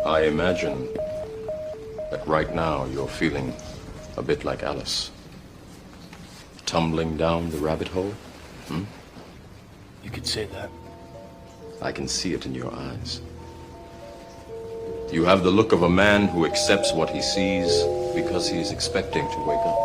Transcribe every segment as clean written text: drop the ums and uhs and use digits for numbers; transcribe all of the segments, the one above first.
I imagine that right now you're feeling a bit like Alice. Tumbling down the rabbit hole? You could say that. I can see it in your eyes. You have the look of a man who accepts what he sees because he is expecting to wake up.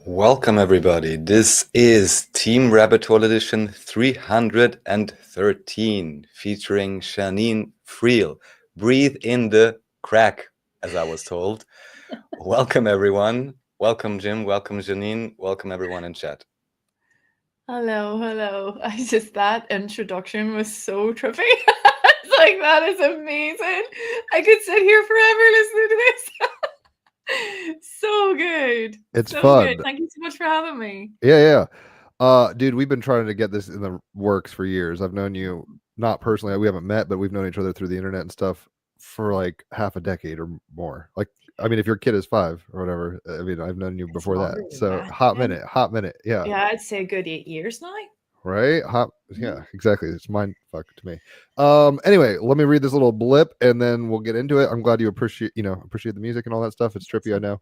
Welcome everybody. This is Team Rabbit Hole Edition 313 featuring Seanín, Friel. Breathe in the crack, as I was told. Welcome everyone. Welcome Jim. Welcome Janine. Welcome everyone in chat. Hello. That introduction was so trippy. It's like, that is amazing. I could sit here forever listening to this. So good. It's so fun. Good. Thank you so much for having me. Yeah. Dude, we've been trying to get this in the works for years. I've known you, not personally, we haven't met, but we've known each other through the internet and stuff for like half a decade or more. Like, I mean, if your kid is 5 or whatever, I mean, I've known you before that. So hot minute. Yeah. Yeah, I'd say a good 8 years now. Right? Yeah, exactly. It's mind fuck to me. Anyway, let me read this little blip and then we'll get into it. I'm glad you appreciate the music and all that stuff. It's trippy, I know.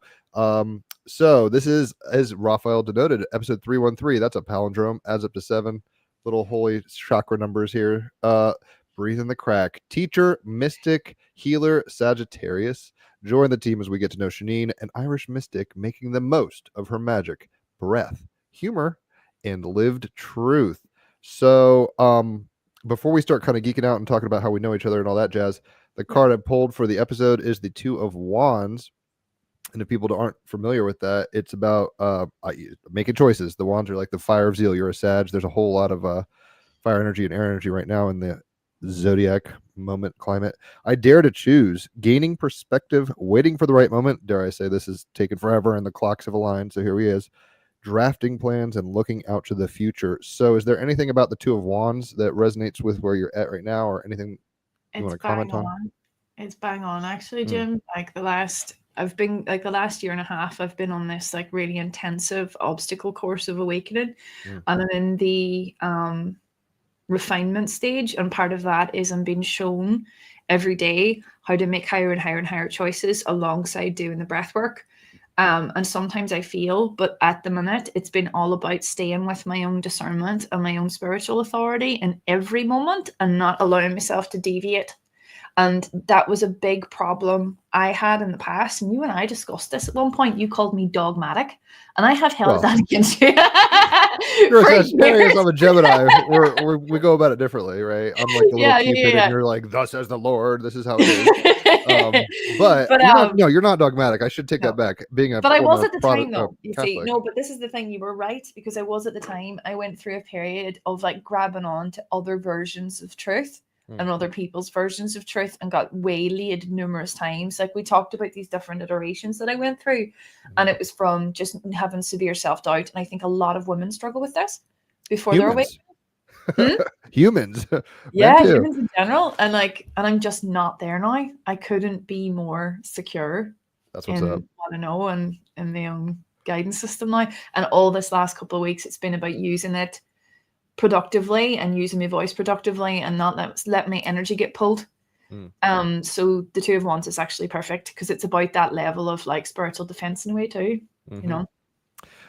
So this is, as Raphael denoted, episode 313. That's a palindrome, adds up to 7 little holy chakra numbers here. Breathe in the crack. Teacher, mystic, healer, Sagittarius. Join the team as we get to know Seanín, an Irish mystic making the most of her magic, breath, humor, and lived truth. So before we start kind of geeking out and talking about how we know each other and all that jazz, the card I pulled for the episode is the 2 of Wands. And if people aren't familiar with that, it's about making choices. The wands are like the fire of zeal. You're a Sag. There's a whole lot of fire energy and air energy right now in the zodiac moment climate. I dare to choose, gaining perspective, waiting for the right moment. Dare I say this is taken forever and the clocks have aligned. So here he is. Drafting plans and looking out to the future. So is there anything about the 2 of Wands that resonates with where you're at right now, or anything you want to comment on? It's bang on, actually, Jim. Like the last year and a half, I've been on this like really intensive obstacle course of awakening, and I'm in the refinement stage, and part of that is I'm being shown every day how to make higher and higher and higher choices alongside doing the breath work. And sometimes I feel, but at the minute, it's been all about staying with my own discernment and my own spiritual authority in every moment and not allowing myself to deviate. And that was a big problem I had in the past. And you and I discussed this at one point. You called me dogmatic, and I have held that against you. You're a Sagittarius, I'm a Gemini. We go about it differently, right? I'm like the little Cupid, and you're like, thus says the Lord. This is how it is. But you're not dogmatic. I should take that back. But I was at the time, though. You see, no, but this is the thing. You were right, because I was at the time. I went through a period of like grabbing on to other versions of truth and other people's versions of truth, and got waylaid numerous times. Like, we talked about these different iterations that I went through, and it was from just having severe self-doubt. And I think a lot of women struggle with this before they're awake. Humans. Yeah, humans in general. And I'm just not there now. I couldn't be more secure. That's what's up. What I know and in my own guidance system now. And all this last couple of weeks, it's been about using it productively and using my voice productively, and not let my energy get pulled. So the 2 of Wands is actually perfect, because it's about that level of like spiritual defense in a way too. You know,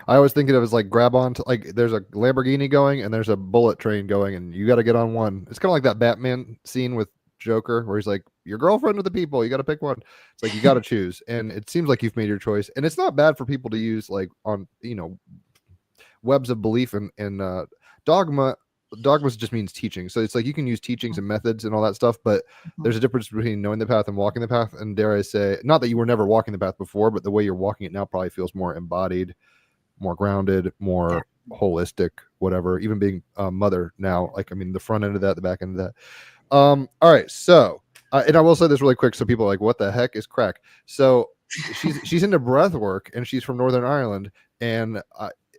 I always think of it as like grab on to, like, there's a Lamborghini going and there's a bullet train going, and you got to get on one. It's kind of like that Batman scene with Joker where he's like, your girlfriend or the people, you got to pick one. It's like you got to choose, and it seems like you've made your choice. And it's not bad for people to use like on webs of belief and dogma. Dogmas just means teaching, so it's like you can use teachings and methods and all that stuff, but there's a difference between knowing the path and walking the path. And dare I say, not that you were never walking the path before, but the way you're walking it now probably feels more embodied, more grounded, more holistic, whatever. Even being a mother now, like, I mean, the front end of that, the back end of that. All right, so and I will say this really quick, so people are like, what the heck is Craic? So she's into breath work, and she's from Northern Ireland, and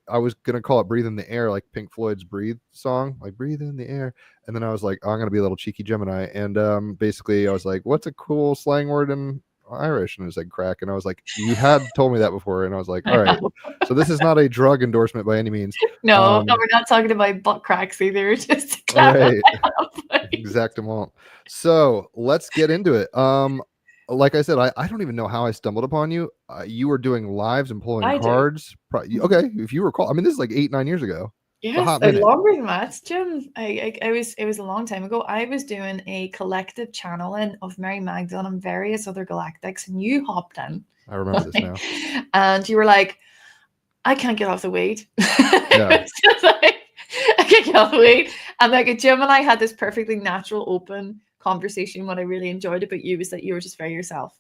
I was gonna call it "Breathe in the Air," like Pink Floyd's "Breathe" song, like "Breathe in the Air," and then I was like, oh, I'm gonna be a little cheeky Gemini, and basically I was like, what's a cool slang word in Irish? And it was like "crack," and I was like, you had told me that before, and I was like, all right, so this is not a drug endorsement by any means. No, we're not talking about butt cracks either. Just to All right. clarify. Exactement. So let's get into it. Like I said, I don't even know how I stumbled upon you. You were doing lives and pulling I do. cards. Okay, if you recall, I mean, this is like 8-9 years ago. It's a Yes, hot minute. longer than that, Jim. It was a long time ago. I was doing a collective channeling of Mary Magdalene and various other galactics, and you hopped in. I remember this now. And you were like, I can't get off the weed. Yeah. It's just like, I can't get off the weed. And like Jim and I had this perfectly natural, open conversation. What I really enjoyed about you is that you were just very yourself.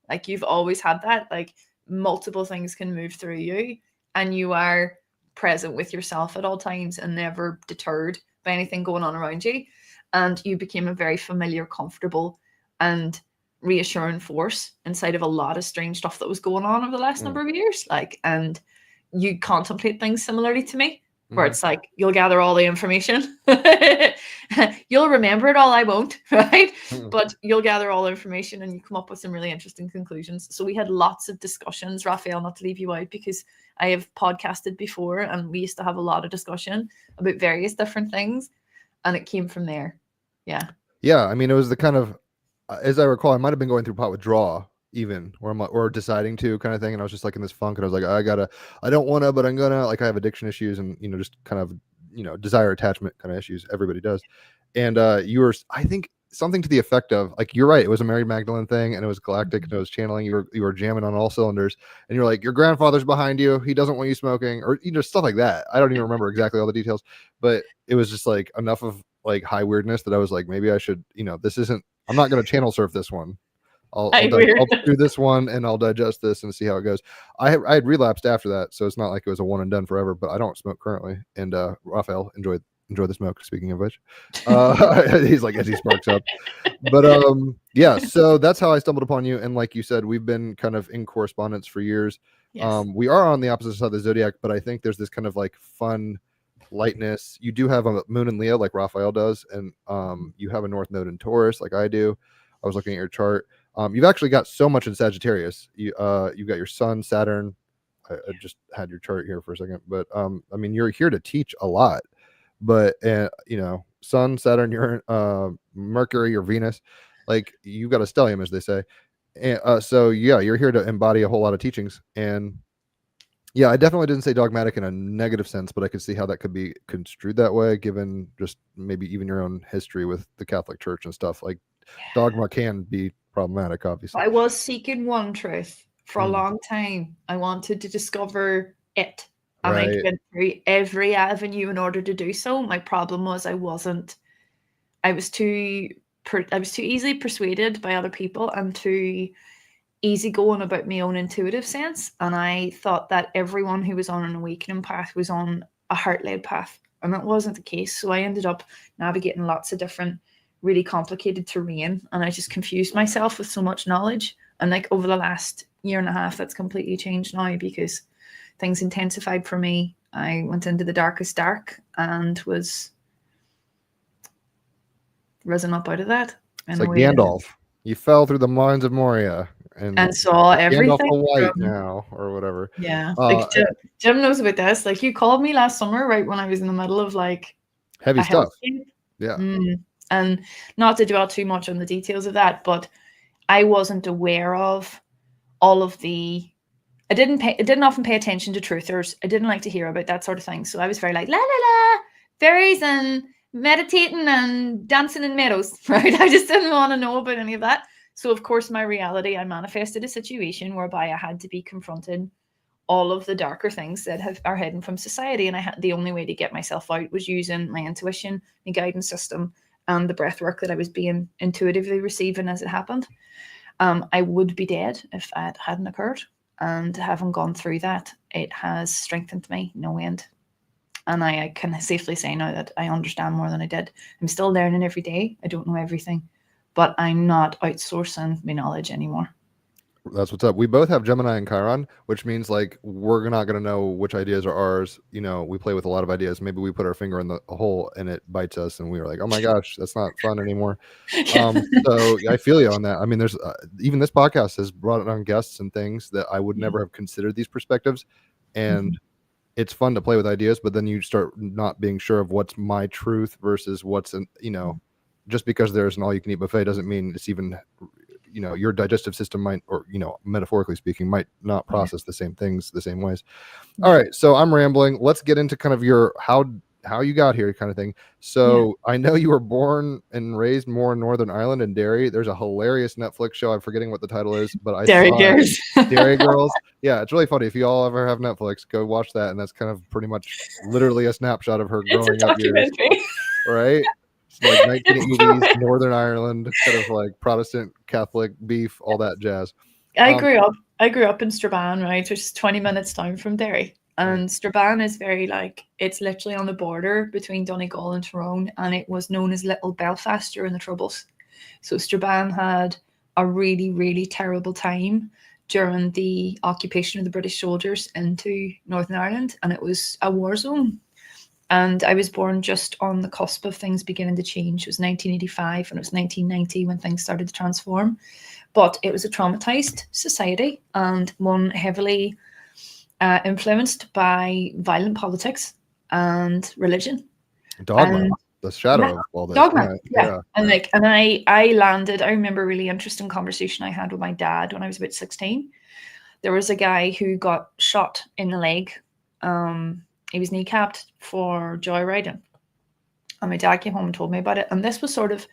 Like you've always had that. Like multiple things can move through you, and you are present with yourself at all times and never deterred by anything going on around you. And you became a very familiar, comfortable, and reassuring force inside of a lot of strange stuff that was going on over the last number of years. Like, and you contemplate things similarly to me, where it's like you'll gather all the information. You'll remember it all, I won't, right? But you'll gather all the information and you come up with some really interesting conclusions. So we had lots of discussions, Raphael, not to leave you out, because I have podcasted before and we used to have a lot of discussion about various different things, and it came from there. Yeah. Yeah, I mean, it was the kind of, as I recall, I might have been going through pot withdrawal even, or I'm like, or deciding to kind of thing, and I was just like in this funk, and I was like, I don't want to, but I'm gonna, like, I have addiction issues, and just kind of desire attachment kind of issues. Everybody does. And you were, I think, something to the effect of, like, you're right, it was a Mary Magdalene thing, and it was galactic, and it was channeling. You were jamming on all cylinders, and you're like, your grandfather's behind you, he doesn't want you smoking, or stuff like that. I don't even remember exactly all the details, but it was just like enough of like high weirdness that I was like, maybe I should, this isn't, I'm not going to channel surf this one. I'll do this one, and I'll digest this and see how it goes. I had relapsed after that, so it's not like it was a one and done forever, but I don't smoke currently. And Raphael, enjoy the smoke, speaking of which. He's like, as he sparks up. But yeah, so that's how I stumbled upon you. And like you said, we've been kind of in correspondence for years. Yes. We are on the opposite side of the zodiac, but I think there's this kind of like fun lightness. You do have a moon in Leo like Raphael does, and you have a north node in Taurus like I do. I was looking at your chart. You've actually got so much in Sagittarius. You've got your sun, Saturn. I just had your chart here for a second, but I mean, you're here to teach a lot. But sun, Saturn, Uranus, Mercury, or Venus, like you've got a stellium, as they say. And so yeah, you're here to embody a whole lot of teachings. And yeah, I definitely didn't say dogmatic in a negative sense, but I could see how that could be construed that way, given just maybe even your own history with the Catholic Church and stuff. Like dogma can be problematic, obviously. I was seeking one truth for a long time. I wanted to discover it, and I went through every avenue in order to do so. My problem was I was too easily persuaded by other people and too easygoing about my own intuitive sense, and I thought that everyone who was on an awakening path was on a heart-led path, and that wasn't the case. So I ended up navigating lots of different really complicated terrain, and I just confused myself with so much knowledge. And like over the last year and a half, that's completely changed now because things intensified for me. I went into the darkest dark and was risen up out of that. It's like Gandalf. You fell through the mines of Moria and saw everything. Gandalf the White now, or whatever. Yeah, like Jim knows about this. Like you called me last summer, right when I was in the middle of like heavy stuff. Yeah. And not to dwell too much on the details of that, but I wasn't aware of all of the. I didn't often pay attention to truthers. I didn't like to hear about that sort of thing. So I was very like la la la, fairies and meditating and dancing in meadows, right? I just didn't want to know about any of that. So of course, my reality, I manifested a situation whereby I had to be confronted all of the darker things that are hidden from society, and the only way to get myself out was using my intuition, my guidance system, and the breath work that I was being intuitively receiving as it happened. I would be dead if that hadn't occurred. And having gone through that, it has strengthened me no end. And I can safely say now that I understand more than I did. I'm still learning every day. I don't know everything, but I'm not outsourcing my knowledge anymore. That's what's up. We both have Gemini and Chiron, which means like we're not going to know which ideas are ours. You know, we play with a lot of ideas. Maybe we put our finger in the hole and it bites us, and we were like, "Oh my gosh, that's not fun anymore." So I feel you on that. I mean, there's even this podcast has brought on guests and things that I would never have considered these perspectives, and it's fun to play with ideas. But then you start not being sure of what's my truth versus what's just because there's an all-you-can-eat buffet doesn't mean it's even. Your digestive system might, or metaphorically speaking, might not process the same things the same ways. All right, so I'm rambling. Let's get into kind of your how you got here kind of thing. So I know you were born and raised more in Northern Ireland in Derry. There's a hilarious Netflix show. I'm forgetting what the title is, but I Derry saw Girls. Derry Girls. Yeah, it's really funny. If you all ever have Netflix, go watch that. And that's kind of pretty much literally a snapshot of her growing up years. Right? Like 1980s Northern Ireland, kind of like Protestant Catholic beef, all that jazz. I grew up in Strabane, right, which is 20 minutes down from Derry. And Strabane is very it's literally on the border between Donegal and Tyrone, and it was known as Little Belfast during the Troubles. So Strabane had a really, really terrible time during the occupation of the British soldiers into Northern Ireland, and it was a war zone. And I was born just on the cusp of things beginning to change. It was 1985 and it was 1990 when things started to transform. But it was a traumatized society and one heavily influenced by violent politics and religion. Dogma, the shadow of all this. Dogma, yeah. And I landed, I remember a really interesting conversation I had with my dad when I was about 16. There was a guy who got shot in the leg. He was kneecapped for joyriding. And my dad came home and told me about it. And this was sort of,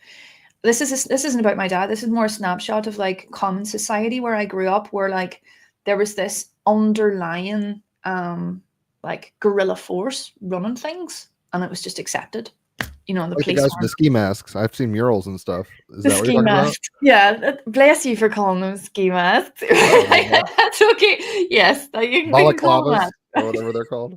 this isn't about my dad. This is more a snapshot of common society where I grew up, where there was this underlying guerrilla force running things, and it was just accepted. The police. The guys with the ski masks. I've seen murals and stuff. Is that what you're talking about? Yeah, bless you for calling them ski masks. That's okay. Yes, you can call them that. Or whatever they're called.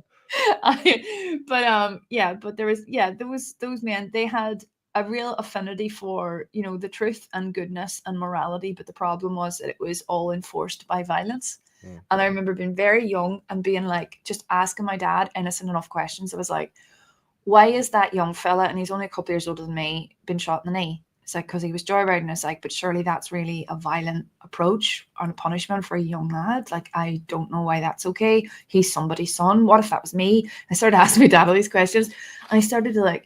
But there was those men. They had a real affinity for the truth and goodness and morality, but the problem was that it was all enforced by violence. And I remember being very young and being just asking my dad innocent enough questions. I was like, why is that young fella, and he's only a couple years older than me, been shot in the knee? It's because he was joyriding. It's but surely that's really a violent approach and a punishment for a young lad. I don't know why that's okay. He's somebody's son. What if that was me? I started asking my dad all these questions, and he started to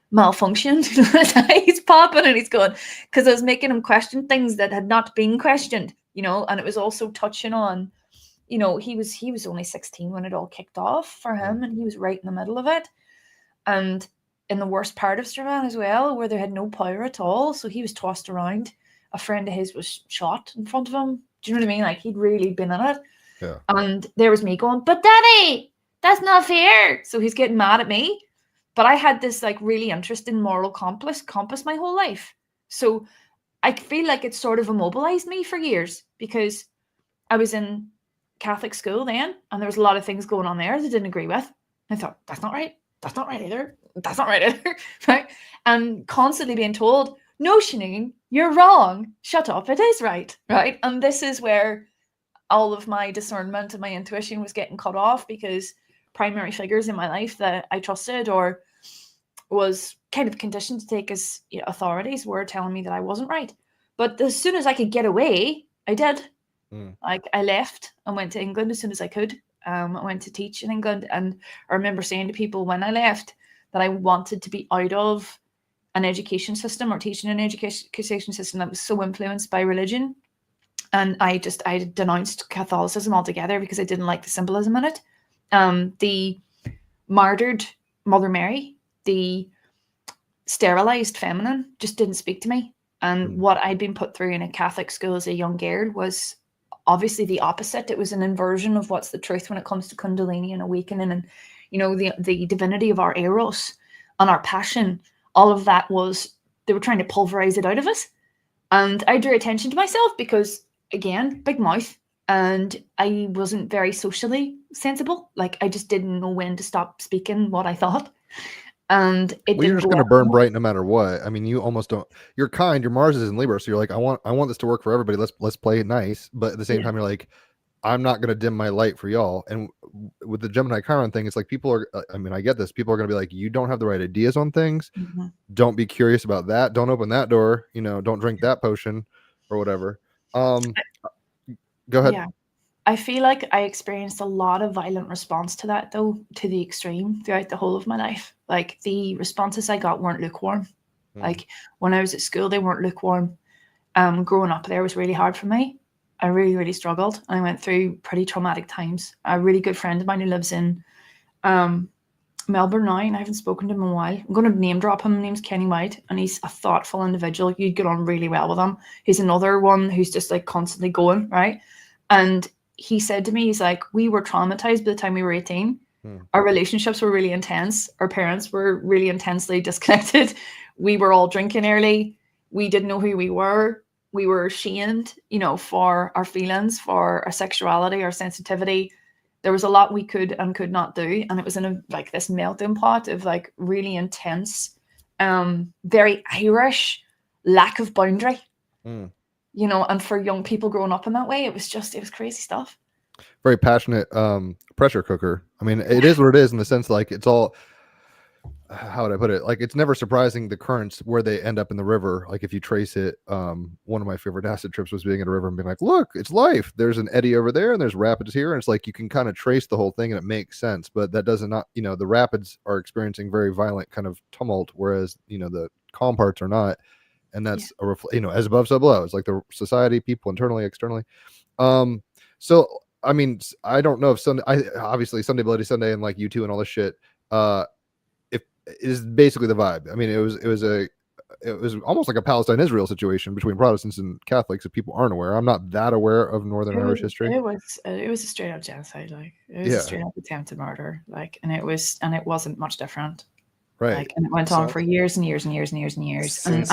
malfunction. He's popping and he's going, because I was making him question things that had not been questioned, and it was also touching on, he was only 16 when it all kicked off for him, and he was right in the middle of it. And in the worst part of Strabane as well, where there had no power at all. So he was tossed around. A friend of his was shot in front of him. Do you know what I mean? He'd really been in it. Yeah. And there was me going, but Daddy, that's not fair. So he's getting mad at me. But I had this really interesting moral compass my whole life. So I feel like it sort of immobilized me for years, because I was in Catholic school then, and there was a lot of things going on there that I didn't agree with. I thought, that's not right. That's not right either. That's not right either. Right? And constantly being told, no, Seanín, you're wrong. Shut up. It is right. Right? And this is where all of my discernment and my intuition was getting cut off, because primary figures in my life that I trusted or was kind of conditioned to take as authorities were telling me that I wasn't right. But as soon as I could get away, I did. I left and went to England as soon as I could. I went to teach in England, and I remember saying to people when I left that I wanted to be out of an education system or teaching an education system that was so influenced by religion. And I denounced Catholicism altogether because I didn't like the symbolism in it. The martyred Mother Mary, the sterilized feminine, just didn't speak to me. And what I'd been put through in a Catholic school as a young girl was obviously the opposite. It was an inversion of what's the truth when it comes to Kundalini and awakening, and the divinity of our eros and our passion. All of that they were trying to pulverize it out of us. And I drew attention to myself because, again, big mouth, and I wasn't very socially sensible. Like I just didn't know when to stop speaking what I thought, and it Well, you're didn't just go going to well. burn bright no matter what. I mean, you almost don't. You're kind. Your Mars is in Libra, so you're like, I want this to work for everybody. Let's play it nice. But at the same Yeah. time, you're like, I'm not going to dim my light for y'all. And with the Gemini Chiron thing, it's like people are. I mean, I get this. People are going to be like, you don't have the right ideas on things. Mhm. Don't be curious about that. Don't open that door. You know, don't drink that potion or whatever. Go ahead. Yeah. I feel like I experienced a lot of violent response to that, though, to the extreme throughout the whole of my life. Like the responses I got weren't lukewarm. Like when I was at school, they weren't lukewarm. Growing up there was really hard for me. I really, really struggled. I went through pretty traumatic times. A really good friend of mine who lives in Melbourne now, and I haven't spoken to him in a while. I'm going to name drop him. His name's Kenny White, and he's a thoughtful individual. You'd get on really well with him. He's another one who's just like constantly going, right? And he said to me, he's like, we were traumatized by the time we were 18. Our relationships were really intense. Our parents were really intensely disconnected. We were all drinking early. We didn't know who we were. We were ashamed, you know, for our feelings, for our sexuality, our sensitivity. There was a lot we could and could not do. And it was in a, like this melting pot of like really intense, very Irish lack of boundary, you know, and for young people growing up in that way, it was crazy stuff. Very passionate pressure cooker. I mean, it is what it is in the sense like it's all, how would I put it? Like it's never surprising the currents where they end up in the river. Like if you trace it, one of my favorite acid trips was being at a river and being like, look, it's life. There's an eddy over there and there's rapids here. And it's like you can kind of trace the whole thing and it makes sense. But that doesn't not, you know, the rapids are experiencing very violent kind of tumult, whereas, you know, the calm parts are not. And that's you know, as above, so below. It's like the society, people internally, externally. So I mean, I don't know if obviously Sunday Bloody Sunday and like U2 and all this shit, if is basically the vibe. I mean, it was almost like a Palestine-Israel situation between Protestants and Catholics. If people aren't aware, I'm not that aware of Northern Irish history. It was a straight up genocide. Like it was a straight up attempted murder. Like, and it wasn't much different. Right. Like, and it went on for years and years and years and years and years. And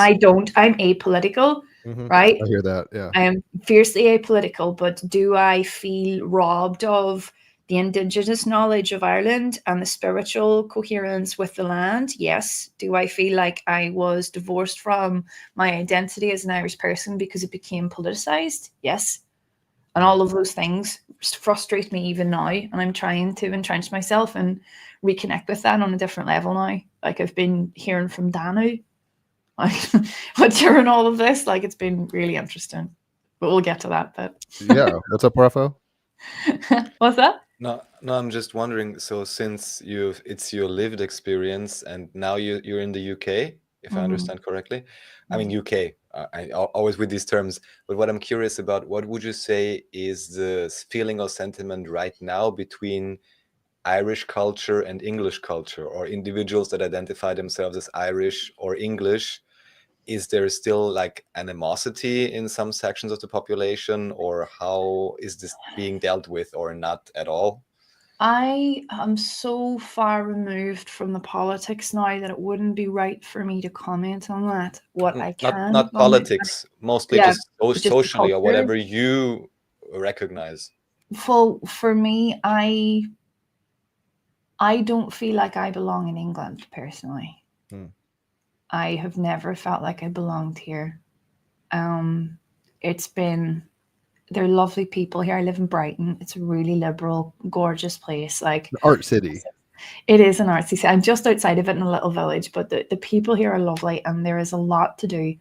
I'm apolitical, right? I hear that. Yeah. I am fiercely apolitical, but do I feel robbed of the indigenous knowledge of Ireland and the spiritual coherence with the land? Yes. Do I feel like I was divorced from my identity as an Irish person because it became politicized? Yes. And all of those things frustrate me even now. And I'm trying to entrench myself and reconnect with that on a different level now. Like I've been hearing from Danu, like during all of this, like it's been really interesting. But we'll get to that. But yeah, what's up, Rafa? What's that? No, I'm just wondering. So since it's your lived experience, and now you're in the UK, if I understand correctly. I mean UK. I always with these terms. But what I'm curious about, what would you say is the feeling or sentiment right now between Irish culture and English culture, or individuals that identify themselves as Irish or English? Is there still like animosity in some sections of the population, or how is this being dealt with, or not at all? I am so far removed from the politics now that it wouldn't be right for me to comment on that. What I can not politics, mostly just socially or whatever you recognize. For me, I don't feel like I belong in England personally. I have never felt like I belonged here. They're lovely people here. I live in Brighton. It's a really liberal, gorgeous place. Like an art city. It is an artsy city. I'm just outside of it in a little village, but the people here are lovely and there is a lot to do.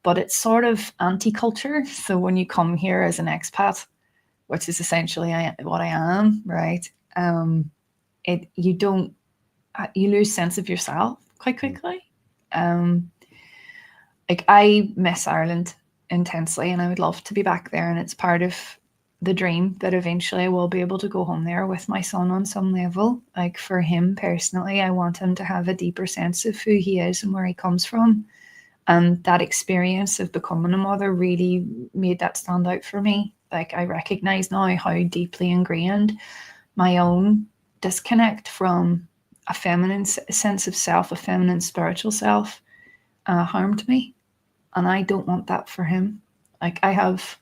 But it's sort of anti-culture. So when you come here as an expat, which is essentially what I am, right? You lose sense of yourself quite quickly. Like I miss Ireland intensely and I would love to be back there, and it's part of the dream that eventually I will be able to go home there with my son on some level. Like for him personally, I want him to have a deeper sense of who he is and where he comes from. And that experience of becoming a mother really made that stand out for me. Like I recognize now how deeply ingrained my own disconnect from a feminine sense of self, a feminine spiritual self, harmed me. And I don't want that for him. Like I have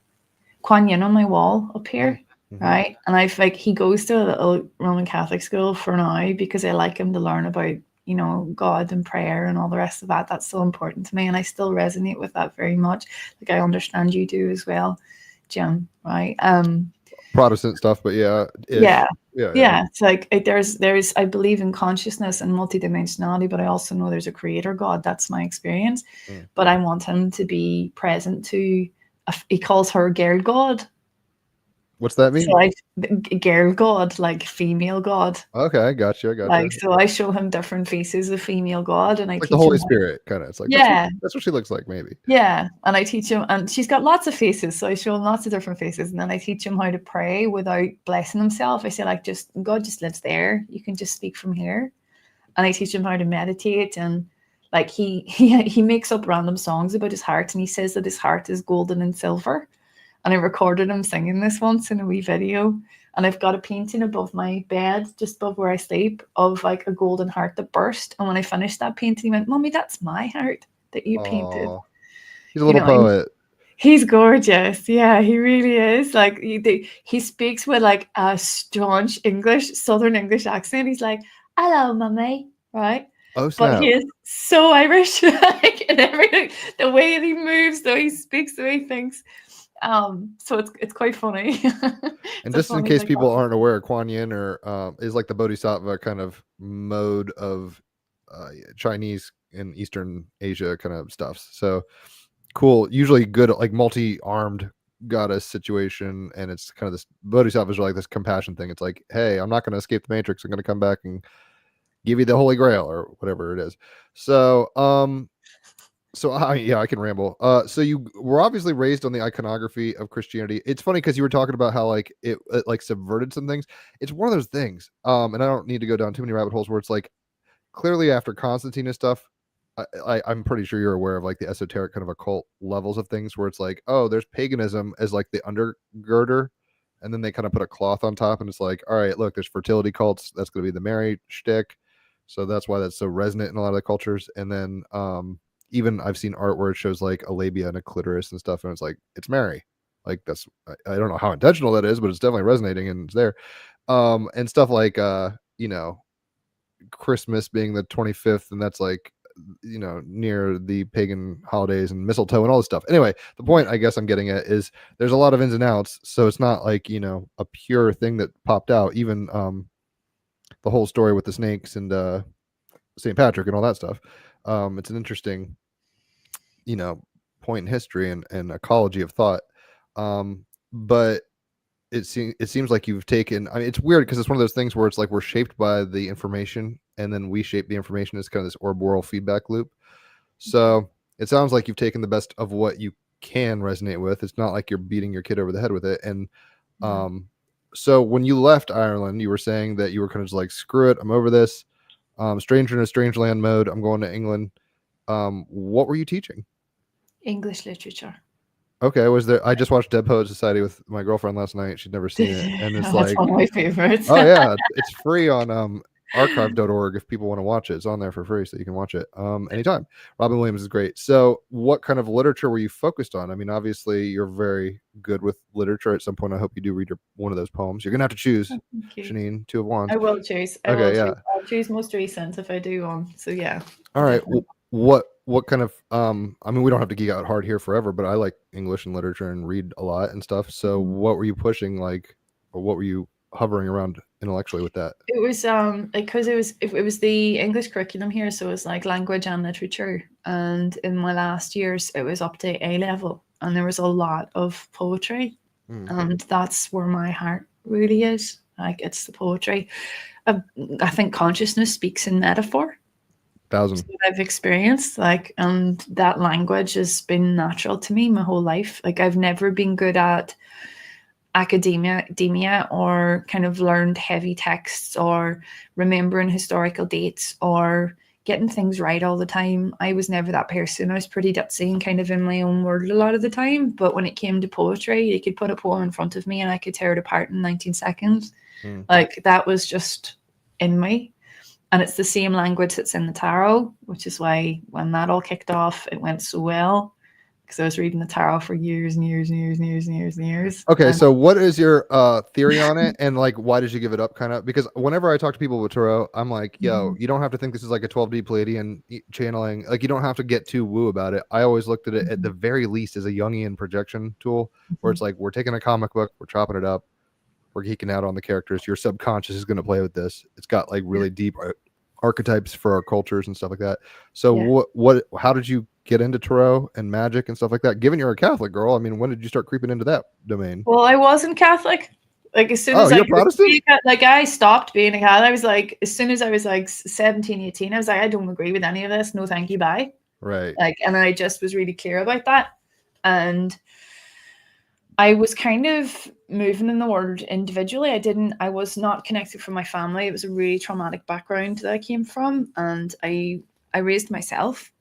Kuan Yin on my wall up here, Mm-hmm. right? And I've like, he goes to a little Roman Catholic school for now because I like him to learn about, you know, God and prayer and all the rest of that. That's so important to me, and I still resonate with that very much. Like, I understand you do as well, Jim, right? Protestant stuff, but yeah, Yeah. yeah. Yeah, it's like there's I believe in consciousness and multidimensionality, but I also know there's a creator God. That's my experience. Mm. But I want him to be present to. He calls her girl God. What's that mean? So girl God, like female God. Okay, I got you. Like, so I show him different faces of female God, and I Like teach the Holy him. Spirit, kind of. It's like, Yeah, that's what she looks like, maybe. yeah, and I teach him, and she's got lots of faces, so I show him lots of different faces, and then I teach him how to pray without blessing himself. I say, like, just God just lives there. You can just speak from here, and I teach him how to meditate, and like he makes up random songs about his heart, and he says that his heart is golden and silver, and I recorded him singing this once in a wee video, and I've got a painting above my bed, just above where I sleep, of like a golden heart that burst, and when I finished that painting, he went, "Mommy, that's my heart that you painted." Aw. He's a little poet. He's gorgeous. Yeah, he really is. Like, he speaks with like a staunch English, Southern English accent. He's like, "Hello, mummy," right? Oh, But snap. he is so Irish, like, and everything, the way that he moves, the way he speaks, the way he thinks. So it's quite funny. And just in case people aren't aware, Kuan Yin is like the Bodhisattva kind of mode of Chinese and Eastern Asia kind of stuff. So cool. Usually good, like multi-armed goddess situation, and it's kind of this Bodhisattvas are like this compassion thing. It's like, hey, I'm not going to escape the Matrix. I'm going to come back and give you the Holy Grail or whatever it is. So I can ramble. So you were obviously raised on the iconography of Christianity. It's funny because you were talking about how like it like subverted some things. It's one of those things. And I don't need to go down too many rabbit holes where it's like clearly after Constantine and stuff, I'm pretty sure you're aware of like the esoteric kind of occult levels of things where it's like, oh, there's paganism as like the undergirder, and then they kind of put a cloth on top, and it's like, all right, look, there's fertility cults. That's going to be the Mary shtick. So that's why that's so resonant in a lot of the cultures. And then even I've seen art where it shows like a labia and a clitoris and stuff, and it's like, it's Mary. Like that's, I don't know how intentional that is, but it's definitely resonating and it's there. And stuff like you know, Christmas being the 25th, and that's like, you know, near the pagan holidays and mistletoe and all this stuff. Anyway, the point I guess I'm getting at is there's a lot of ins and outs, so it's not like, you know, a pure thing that popped out. Even the whole story with the snakes and St. Patrick and all that stuff. It's an interesting, you know, point in history and ecology of thought. But it seems like you've taken, I mean, it's weird because it's one of those things where it's like we're shaped by the information, and then we shape the information as kind of this orb-world feedback loop. So it sounds like you've taken the best of what you can resonate with. It's not like you're beating your kid over the head with it. And so when you left Ireland, you were saying that you were kind of just like, screw it, I'm over this. Stranger in a strange land mode. I'm going to England. What were you teaching? English literature. Okay, was there? I just watched Dead Poet Society with my girlfriend last night. She'd never seen it, and it's That's like, one of my favorites. oh yeah, it's free on archive.org if people want to watch it. It's on there for free, so you can watch it anytime. Robin Williams is great. So, what kind of literature were you focused on? I mean, obviously, you're very good with literature. At some point, I hope you do read one of those poems. You're gonna have to choose, Seanín, Two of Wands. I will choose. I'll choose most recent if I do one. So yeah. All right. What kind of I mean, we don't have to geek out hard here forever, but I like English and literature and read a lot and stuff. So what were you pushing, like, or what were you hovering around intellectually with that? It was because it was the English curriculum here, so it was like language and literature. And in my last years it was up to A level, and there was a lot of poetry. And that's where my heart really is. Like, it's the poetry. I think consciousness speaks in metaphor. 1,000. That's what I've experienced, like, and that language has been natural to me my whole life. Like, I've never been good at academia or kind of learned heavy texts or remembering historical dates or getting things right all the time. I was never that person. I was pretty ditzy and kind of in my own world a lot of the time. But when it came to poetry, you could put a poem in front of me and I could tear it apart in 19 seconds. Like, that was just in me. And it's the same language that's in the tarot, which is why when that all kicked off, it went so well. because I was reading the tarot for years and years and years and years and years and years. Okay, And so what is your theory on it, and like why did you give it up? Kind of because whenever I talk to people with tarot, I'm like, yo, you don't have to think this is like a 12D Palladian channeling. Like you don't have to get too woo about it. I always looked at it at the very least as a Jungian projection tool, where it's like we're taking a comic book, we're chopping it up, we're geeking out on the characters. Your subconscious is going to play with this. It's got like really deep archetypes for our cultures and stuff like that. So how did you get into tarot and magic and stuff like that? Given you're a Catholic girl, I mean, when did you start creeping into that domain? Well, I wasn't Catholic. Like as soon as you're Protestant? I stopped being a Catholic. I was like, as soon as I was like 17, 18, I was like, I don't agree with any of this. No, thank you, bye. Right. Like, and I just was really clear about that. And I was kind of moving in the world individually. I was not connected from my family. It was a really traumatic background that I came from, and I raised myself.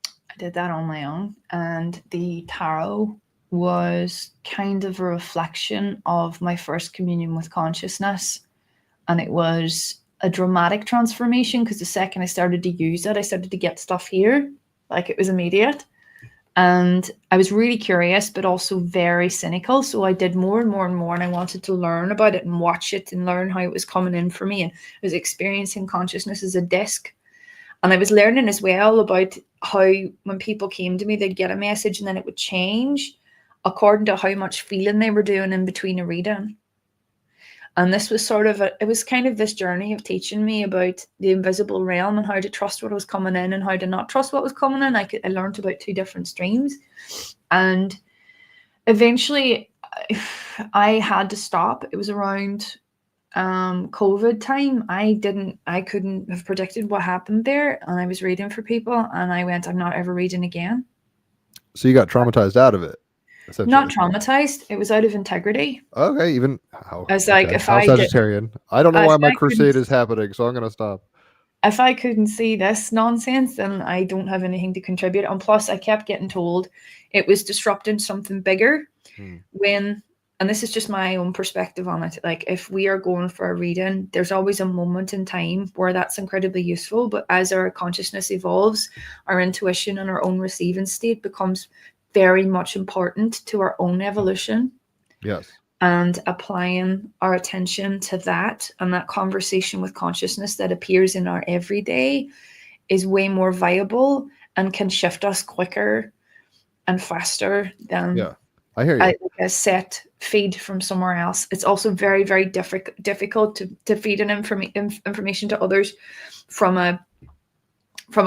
I did that on my own, and the tarot was kind of a reflection of my first communion with consciousness, and it was a dramatic transformation because the second I started to use it, I started to get stuff here, like it was immediate. And I was really curious, but also very cynical. So I did more and more and more, and I wanted to learn about it and watch it and learn how it was coming in for me. And I was experiencing consciousness as a disc. And I was learning as well about how when people came to me, they'd get a message and then it would change according to how much feeling they were doing in between a reading. And this was it was kind of this journey of teaching me about the invisible realm and how to trust what was coming in and how to not trust what was coming in. I learned about two different streams. And eventually I had to stop. It was around COVID time. I couldn't have predicted what happened there. And I was reading for people and I went, I'm not ever reading again. So you got traumatized out of it? Not traumatized. It was out of integrity. Okay, even I was like, if how I Sagittarian. I don't know why my crusade is happening, so I'm gonna stop. If I couldn't see this nonsense, then I don't have anything to contribute. And plus, I kept getting told it was disrupting something bigger. And this is just my own perspective on it. Like, if we are going for a reading, there's always a moment in time where that's incredibly useful. But as our consciousness evolves, our intuition and our own receiving state becomes very much important to our own evolution. Yes. And applying our attention to that and that conversation with consciousness that appears in our everyday is way more viable and can shift us quicker and faster than I hear you. a set feed from somewhere else. It's also very, very difficult to feed an information to others from a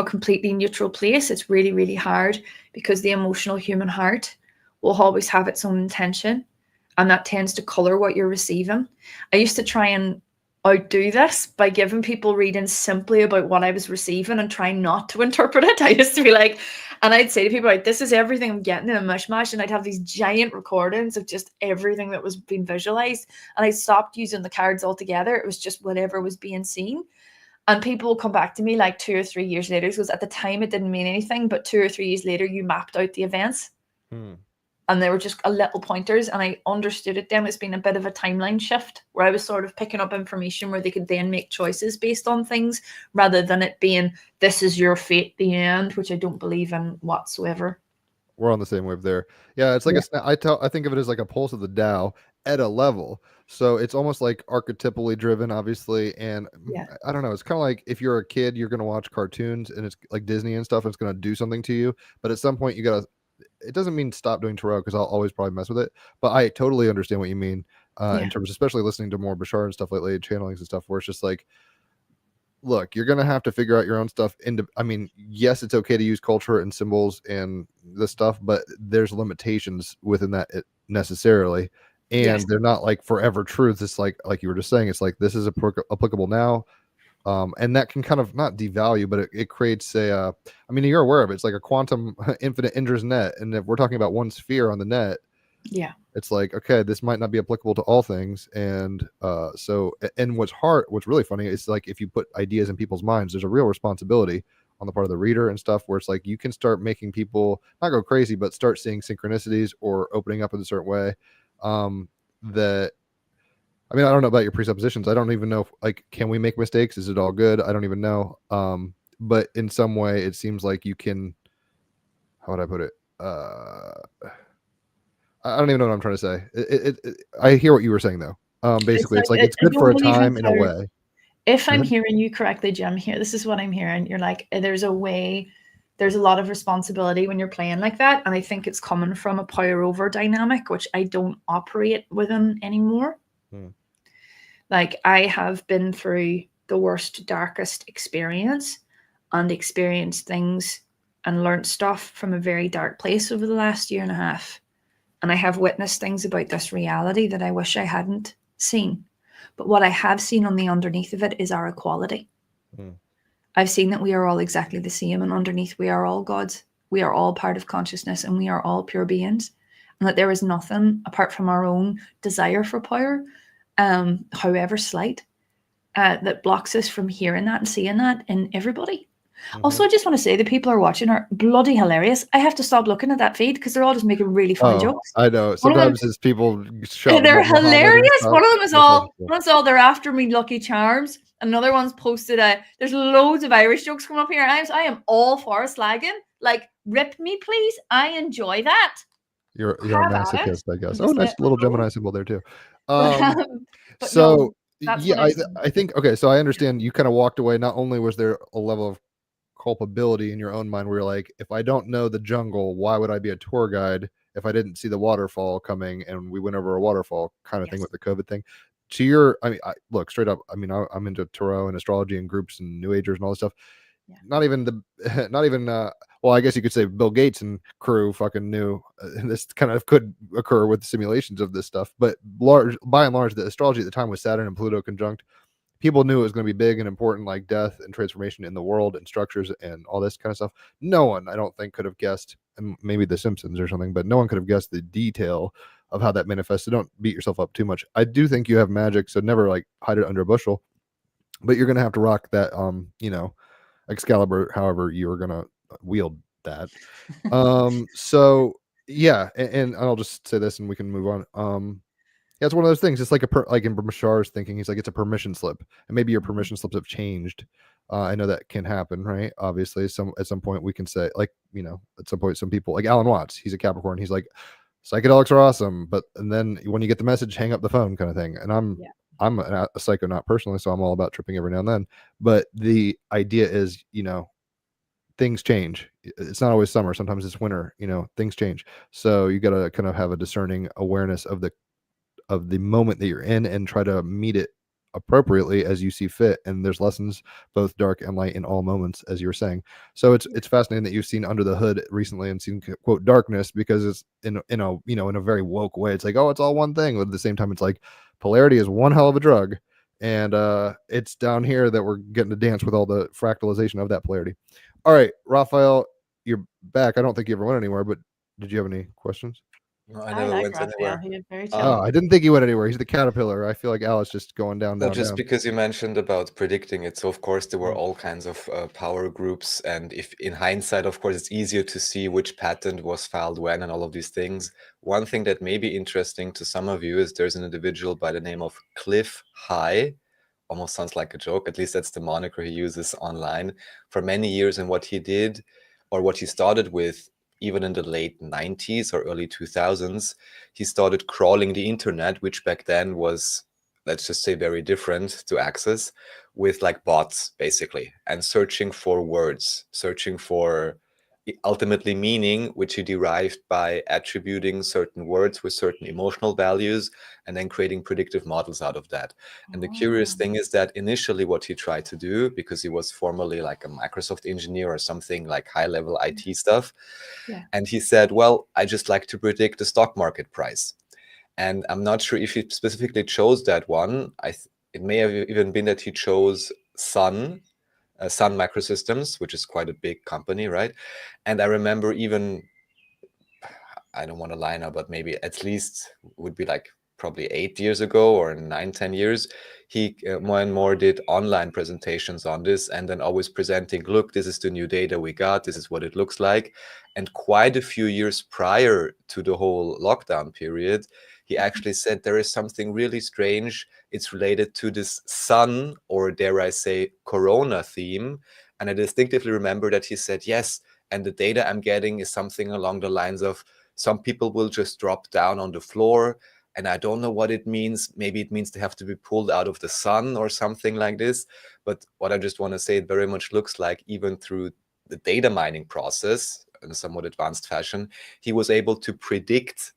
completely neutral place. It's really, really hard because the emotional human heart will always have its own intention, and that tends to color what you're receiving. I used to try and outdo this by giving people readings simply about what I was receiving and trying not to interpret it. I used to be like, and I'd say to people, like, this is everything I'm getting in a mishmash, and I'd have these giant recordings of just everything that was being visualized, and I stopped using the cards altogether. It was just whatever was being seen. And people will come back to me like 2 or 3 years later, because at the time it didn't mean anything, but 2 or 3 years later you mapped out the events. And they were just a little pointers, and I understood it then. It's been a bit of a timeline shift where I was sort of picking up information where they could then make choices based on things, rather than it being, this is your fate, the end, which I don't believe in whatsoever. We're on the same wave there. Yeah, it's like I think of it as like a pulse of the Tao at a level. So it's almost like archetypally driven, obviously. And I don't know, it's kind of like if you're a kid, you're going to watch cartoons and it's like Disney and stuff, and it's going to do something to you. But at some point you got to, it doesn't mean stop doing tarot, because I'll always probably mess with it. But I totally understand what you mean in terms, especially listening to more Bashar and stuff lately, channelings and stuff, where it's just like, look, you're going to have to figure out your own stuff. I mean, yes, it's okay to use culture and symbols and this stuff, but there's limitations within that necessarily. And they're not like forever truths. It's like you were just saying, it's like, this is applicable now. And that can kind of not devalue, but it creates I mean, you're aware of it. It's like a quantum infinite Indra's net. And if we're talking about one sphere on the net, it's like, okay, this might not be applicable to all things. And and what's really funny is, like, if you put ideas in people's minds, there's a real responsibility on the part of the reader and stuff, where it's like you can start making people not go crazy, but start seeing synchronicities or opening up in a certain way. That, I mean, I don't know about your presuppositions. I don't even know if, can we make mistakes? Is it all good? I don't even know. But in some way it seems like you can, how would I put it? I don't even know what I'm trying to say. I hear what you were saying though. Basically, it's like it's I good for a don't believe time in a how- way. If I'm Mhm. hearing you correctly, Jim, here, this is what I'm hearing. You're like, there's a way, there's a lot of responsibility when you're playing like that. And I think it's coming from a power over dynamic, which I don't operate within anymore. Like, I have been through the worst, darkest experience and experienced things and learned stuff from a very dark place over the last year and a half. And I have witnessed things about this reality that I wish I hadn't seen. But what I have seen on the underneath of it is our equality. I've seen that we are all exactly the same, and underneath we are all gods. We are all part of consciousness, and we are all pure beings. And that there is nothing apart from our own desire for power, however slight, that blocks us from hearing that and seeing that in everybody. Also, I just want to say the people who are watching are bloody hilarious. I have to stop looking at that feed because they're all just making really funny jokes. I know. Sometimes it's people shouting They're about Muhammad and hilarious. stuff. One of them is all they're after me Lucky Charms. Another one's posted there's loads of Irish jokes coming up here. I am all for slagging. Like, rip me, please. I enjoy that. You're a masochist, I guess. Oh, Just nice let me little go. Gemini symbol there too. But So no, that's yeah, what I think okay. So I understand you kind of walked away. Not only was there a level of culpability in your own mind where you're like, if I don't know the jungle, why would I be a tour guide if I didn't see the waterfall coming and we went over a waterfall kind of thing with the COVID thing? To your, I mean, look straight up. I mean, I'm into tarot and astrology and groups and New Agers and all this stuff. Yeah. Not even well, I guess you could say Bill Gates and crew fucking knew this kind of could occur with simulations of this stuff. But by and large, the astrology at the time was Saturn and Pluto conjunct. People knew it was going to be big and important, like death and transformation in the world and structures and all this kind of stuff. No one, I don't think, could have guessed, and maybe The Simpsons or something, but no one could have guessed the detail of how that manifests. So don't beat yourself up too much. I do think you have magic, so never like hide it under a bushel. But you're going to have to rock that, Excalibur, however you're going to wield that. So yeah, and I'll just say this and we can move on. Yeah, it's one of those things. It's like like in Bashar's thinking, he's like, it's a permission slip, and maybe your permission slips have changed. I know that can happen, right? Obviously, at some point we can say, like, at some point, some people like Alan Watts, he's a Capricorn. He's like, psychedelics are awesome, and then when you get the message, hang up the phone, kind of thing. And I'm a psychonaut personally, so I'm all about tripping every now and then. But the idea is, things change. It's not always summer. Sometimes it's winter. Things change. So you got to kind of have a discerning awareness of the moment that you're in and try to meet it appropriately as you see fit. And there's lessons both dark and light in all moments, as you were saying. So it's fascinating that you've seen Under the Hood recently and seen quote darkness, because it's in a very woke way. It's like, oh, it's all one thing, but at the same time it's like polarity is one hell of a drug, and it's down here that we're getting to dance with all the fractalization of that polarity. All right, Raphael, you're back. I don't think you ever went anywhere, but did you have any questions? No, I never went anywhere. He is very chill. Oh, I didn't think he went anywhere. He's the caterpillar. I feel like Alice just going down. Just because you mentioned about predicting it. So, of course, there were all kinds of power groups. And if in hindsight, of course, it's easier to see which patent was filed when and all of these things. One thing that may be interesting to some of you is there's an individual by the name of Cliff High. Almost sounds like a joke. At least that's the moniker he uses online for many years. And what he did, or what he started with, even in the late 90s or early 2000s, he started crawling the internet, which back then was, let's just say, very different to access, with like bots, basically, and searching for words, searching for ultimately meaning, which he derived by attributing certain words with certain emotional values and then creating predictive models out of that. And the curious thing is that initially what he tried to do, because he was formerly like a Microsoft engineer or something, like high-level IT stuff, and he said, well, I just like to predict the stock market price. And I'm not sure if he specifically chose that one. It may have even been that he chose Sun Microsystems, which is quite a big company, right? And I remember even, I don't want to lie now, but maybe at least would be like probably 8 years ago or 9-10 years, he more and more did online presentations on this, and then always presenting, look, this is the new data we got, this is what it looks like. And quite a few years prior to the whole lockdown period, he actually said there is something really strange. It's related to this sun, or dare I say corona theme. And I distinctively remember that he said, yes, and the data I'm getting is something along the lines of some people will just drop down on the floor, and I don't know what it means. Maybe it means they have to be pulled out of the sun or something like this. But what I just want to say, it very much looks like even through the data mining process in a somewhat advanced fashion, he was able to predict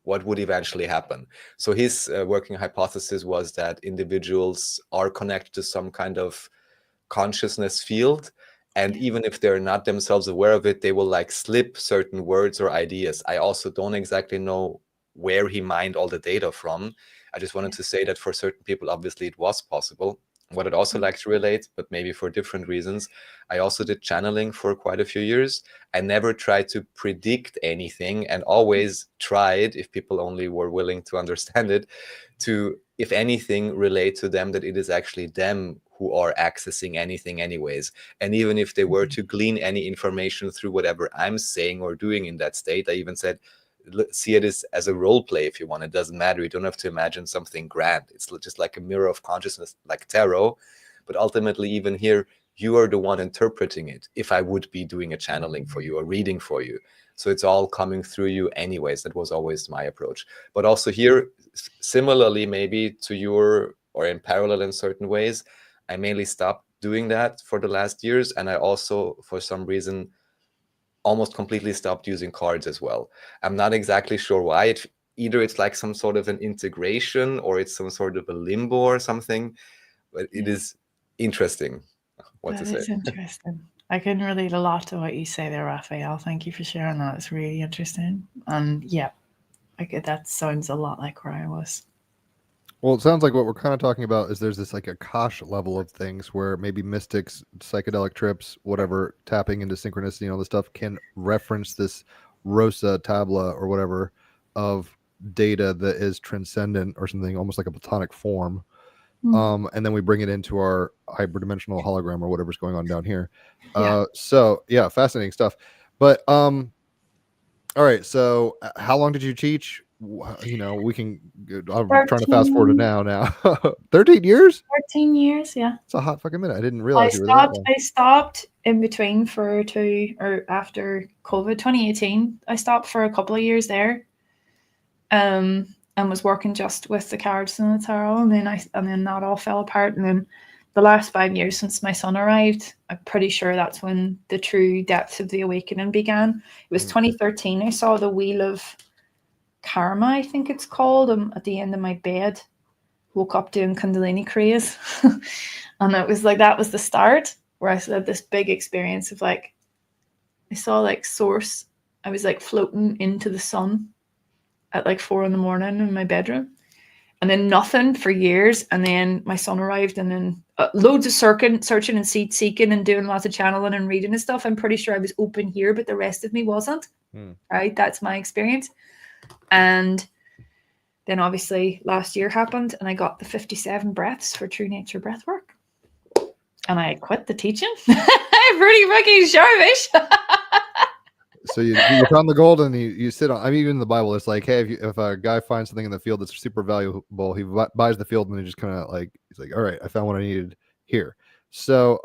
what would eventually happen. So his working hypothesis was that individuals are connected to some kind of consciousness field, and even if they're not themselves aware of it, they will like slip certain words or ideas. I also don't exactly know where he mined all the data from. I just wanted to say that for certain people, obviously it was possible. What I'd also like to relate, but maybe for different reasons, I also did channeling for quite a few years. I never tried to predict anything, and always tried, if people only were willing to understand it, to, if anything, relate to them that it is actually them who are accessing anything anyways. And even if they were to glean any information through whatever I'm saying or doing in that state, I even said, see it as a role play if you want. It doesn't matter. You don't have to imagine something grand. It's just like a mirror of consciousness, like tarot. But ultimately, even here, you are the one interpreting it, if I would be doing a channeling for you or reading for you. So it's all coming through you anyways. That was always my approach. But also here, similarly, maybe to your, or in parallel in certain ways, I mainly stopped doing that for the last years. And I also, for some reason, almost completely stopped using cards as well. I'm not exactly sure why. Either it's like some sort of an integration, or it's some sort of a limbo or something, but it is interesting what to say. That is interesting. I can relate a lot to what you say there, Raphael. Thank you for sharing that. It's really interesting. And yeah, that sounds a lot like where I was. Well, it sounds like what we're kind of talking about is there's this like Akash level of things where maybe mystics, psychedelic trips, whatever, tapping into synchronicity and all this stuff can reference this Rosa tabla or whatever of data that is transcendent or something, almost like a platonic form. And then we bring it into our hyperdimensional hologram or whatever's going on down here. So yeah, fascinating stuff. But all right, so how long did you teach? You know, we can, I'm trying to fast forward to now 13 years. 13 years, yeah. It's a hot fucking minute. I didn't realize you were that long. I stopped in between after COVID 2018. I stopped for a couple of years there, and was working just with the cards and the tarot, and then that all fell apart. And then the last 5 years since my son arrived, I'm pretty sure that's when the true depths of the awakening began. It was 2013. I saw the Wheel of Karma, I think it's called, at the end of my bed. Woke up doing Kundalini Kriyas. And it was like, that was the start where I had this big experience of like, I saw like source. I was like floating into the sun at like 4 a.m. in my bedroom, and then nothing for years. And then my son arrived, and then loads of searching and seeking and doing lots of channeling and reading and stuff. I'm pretty sure I was open here, but the rest of me wasn't. Right. That's my experience. And then obviously last year happened, and I got the 57 breaths for True Nature Breathwork, and I quit the teaching. Pretty fucking sharpish. So you found the gold, and you sit on. I mean, even in the Bible, it's like, hey, if a guy finds something in the field that's super valuable, he buys the field, and he just kind of like, he's like, all right, I found what I needed here. So,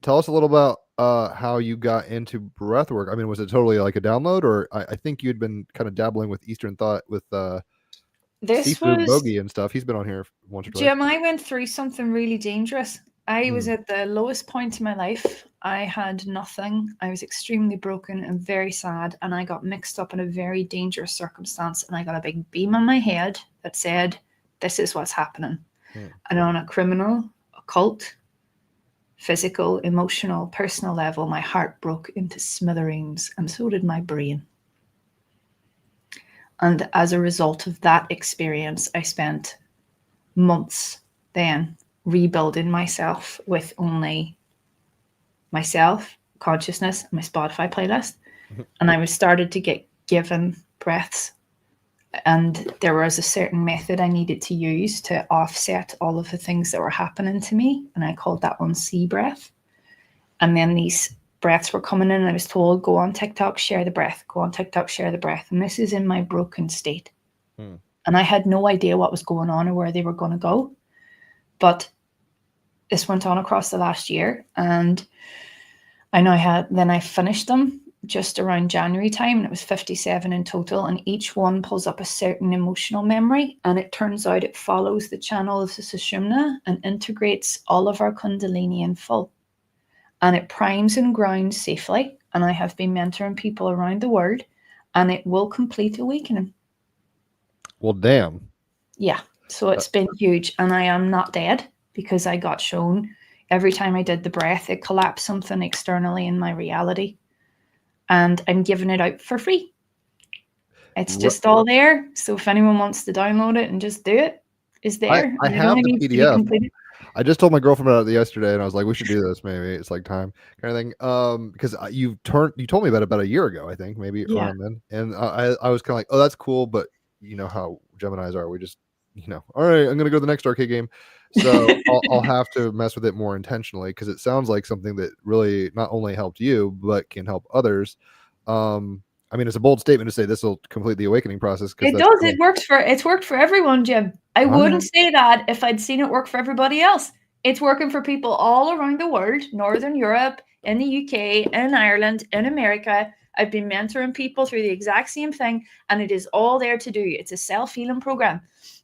tell us a little about how you got into breath work. I mean, was it totally like a download, or I think you'd been kind of dabbling with Eastern thought with Seafood Bogey and stuff. He's been on here once or twice. Jim, I went through something really dangerous. I was at the lowest point in my life. I had nothing. I was extremely broken and very sad, and I got mixed up in a very dangerous circumstance, and I got a big beam on my head that said, this is what's happening. And on a criminal, occult, physical, emotional, personal level, my heart broke into smithereens, and so did my brain. And as a result of that experience, I spent months then rebuilding myself with only myself, consciousness, and my Spotify playlist. And I was started to get given breaths, and there was a certain method I needed to use to offset all of the things that were happening to me, and I called that one sea breath. And then these breaths were coming in, and I was told, go on TikTok, share the breath, go on TikTok, share the breath. And this is in my broken state. And I had no idea what was going on or where they were going to go. But this went on across the last year, and I finished them just around January time, and it was 57 in total, and each one pulls up a certain emotional memory, and it turns out it follows the channel of the Sushumna and integrates all of our Kundalini in full, and it primes and grounds safely. And I have been mentoring people around the world, and it will complete awakening. Well, damn. Yeah, so it's been huge, and I am not dead, because I got shown every time I did the breath, it collapsed something externally in my reality, and I'm giving it out for free. It's just all there. So if anyone wants to download it and just do it, it's there. I have the PDF. I just told my girlfriend about it yesterday, and I was like, "We should do this. Maybe it's like time kind of thing." Because you told me about it about a year ago, I think, maybe around then, and I was kind of like, "Oh, that's cool," but you know how Geminis are. We just, all right, I'm gonna go to the next arcade game, so I'll have to mess with it more intentionally, because it sounds like something that really not only helped you but can help others. I mean, it's a bold statement to say this will complete the awakening process. It does. Cool. It's worked for everyone, Jim. I wouldn't say that if I'd seen it work for everybody else. It's working for people all around the world, Northern Europe, in the UK, in Ireland, in America. I've been mentoring people through the exact same thing, and it is all there to do. It's a self-healing program.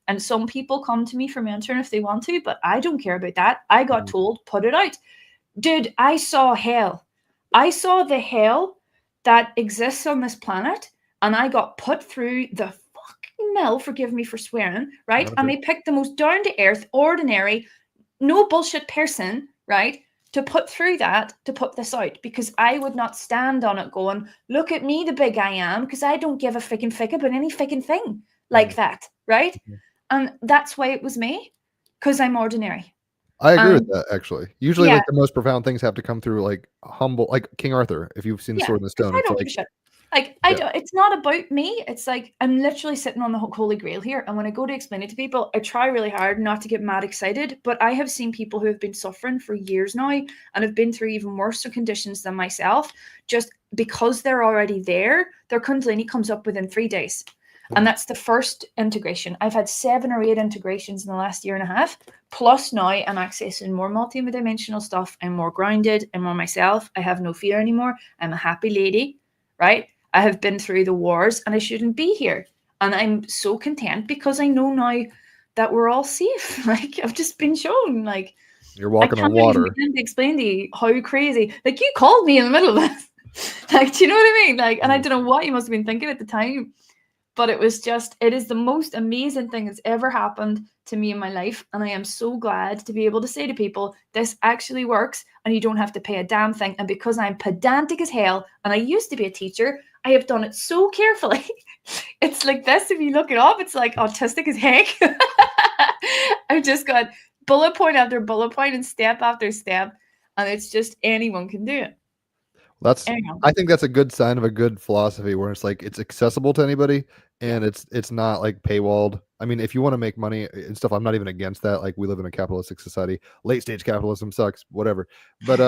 And some people come to me for mentoring if they want to, but I don't care about that. I got told, put it out. Dude, I saw hell. I saw the hell that exists on this planet, and I got put through the fucking mill, forgive me for swearing, right? And they picked the most down-to-earth, ordinary, no bullshit person, right, to put through that, to put this out, because I would not stand on it going, look at me, the big I am, because I don't give a freaking fick about any freaking thing like that, right? And that's why it was me, because I'm ordinary. I agree with that, actually. Usually, like, the most profound things have to come through, like, humble, like King Arthur, if you've seen the Sword in the Stone. I don't give a shit. Like, it's not about me. It's like, I'm literally sitting on the Holy Grail here. And when I go to explain it to people, I try really hard not to get mad excited. But I have seen people who have been suffering for years now and have been through even worse conditions than myself. Just because they're already there, their Kundalini comes up within 3 days. And that's the first integration. I've had 7 or 8 integrations in the last year and a half. Plus now I'm accessing more multidimensional stuff. I'm more grounded. I'm more myself. I have no fear anymore. I'm a happy lady, right? I have been through the wars and I shouldn't be here. And I'm so content because I know now that we're all safe. Like, I've just been shown, like, you're walking on water. I can't explain to you how crazy. Like, you called me in the middle of this. Like, do you know what I mean? Like, and I don't know what you must have been thinking at the time. But it is the most amazing thing that's ever happened to me in my life. And I am so glad to be able to say to people, this actually works and you don't have to pay a damn thing. And because I'm pedantic as hell, and I used to be a teacher, I have done it so carefully. It's like this, if you look it up, it's like autistic as heck. I've just got bullet point after bullet point and step after step. And it's just anyone can do it. I think that's a good sign of a good philosophy, where it's like it's accessible to anybody and it's not like paywalled. I mean, if you want to make money and stuff, I'm not even against that. Like, we live in a capitalistic society. Late stage capitalism sucks, whatever. But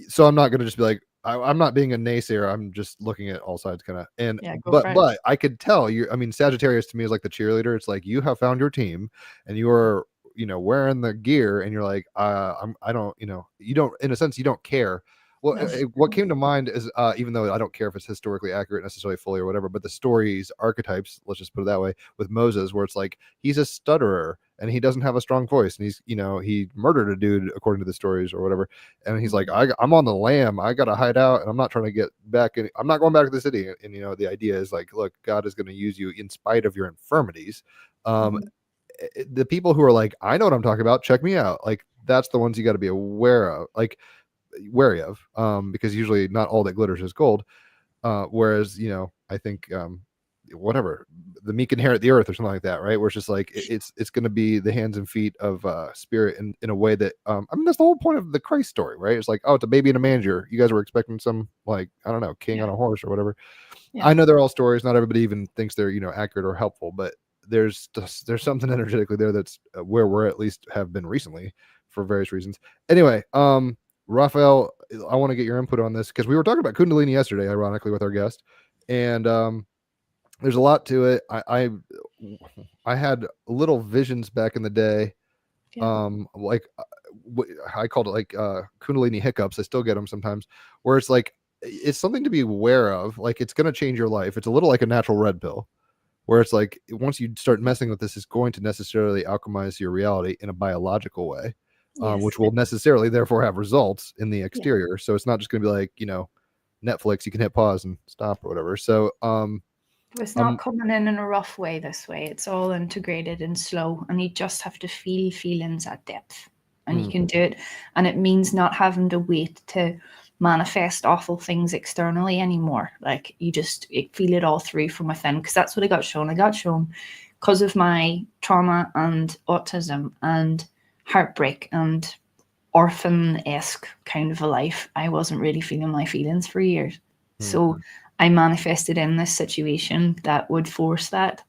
so I'm not gonna just be like, I'm not being a naysayer. I'm just looking at all sides, kind of. And but I could tell you. I mean, Sagittarius to me is like the cheerleader. It's like, you have found your team and you are, wearing the gear, and you're like, I don't, you don't, in a sense, you don't care. Well, what came to mind is, even though I don't care if it's historically accurate necessarily fully or whatever, but the stories, archetypes, let's just put it that way, with Moses, where it's like, he's a stutterer and he doesn't have a strong voice, and he's, he murdered a dude according to the stories or whatever, and he's like, I'm on the lam, I gotta hide out, and I'm not trying to get back in, I'm not going back to the city. And the idea is like, look, God is going to use you in spite of your infirmities. The people who are like, I know what I'm talking about, check me out, like, that's the ones you got to be wary of, because usually not all that glitters is gold, whereas I think whatever, the meek inherit the earth or something like that, right, where it's just like, it's going to be the hands and feet of spirit in a way that I mean, that's the whole point of the Christ story, right? It's like, oh, it's a baby in a manger. You guys were expecting some, like, I don't know, king on a horse or whatever. I know they're all stories, not everybody even thinks they're accurate or helpful, but there's something energetically there that's where we're at least have been recently for various reasons. Anyway, Raphael, I want to get your input on this, because we were talking about Kundalini yesterday, ironically, with our guest, and there's a lot to it. I had little visions back in the day, like I called it like Kundalini hiccups. I still get them sometimes, where it's like it's something to be aware of. Like it's going to change your life. It's a little like a natural red pill, where it's like once you start messing with this, it's going to necessarily alchemize your reality in a biological way, which will necessarily therefore have results in the exterior. So it's not just going to be like, you know, Netflix, you can hit pause and stop or whatever. So it's not coming in a rough way this way. It's all integrated and slow, and you just have to feel feelings at depth, and you can do it. And it means not having to wait to manifest awful things externally anymore. Like you feel it all through from within, because that's what I got shown. I got shown because of my trauma and autism and heartbreak and orphan-esque kind of a life. I wasn't really feeling my feelings for years. So I manifested in this situation that would force that.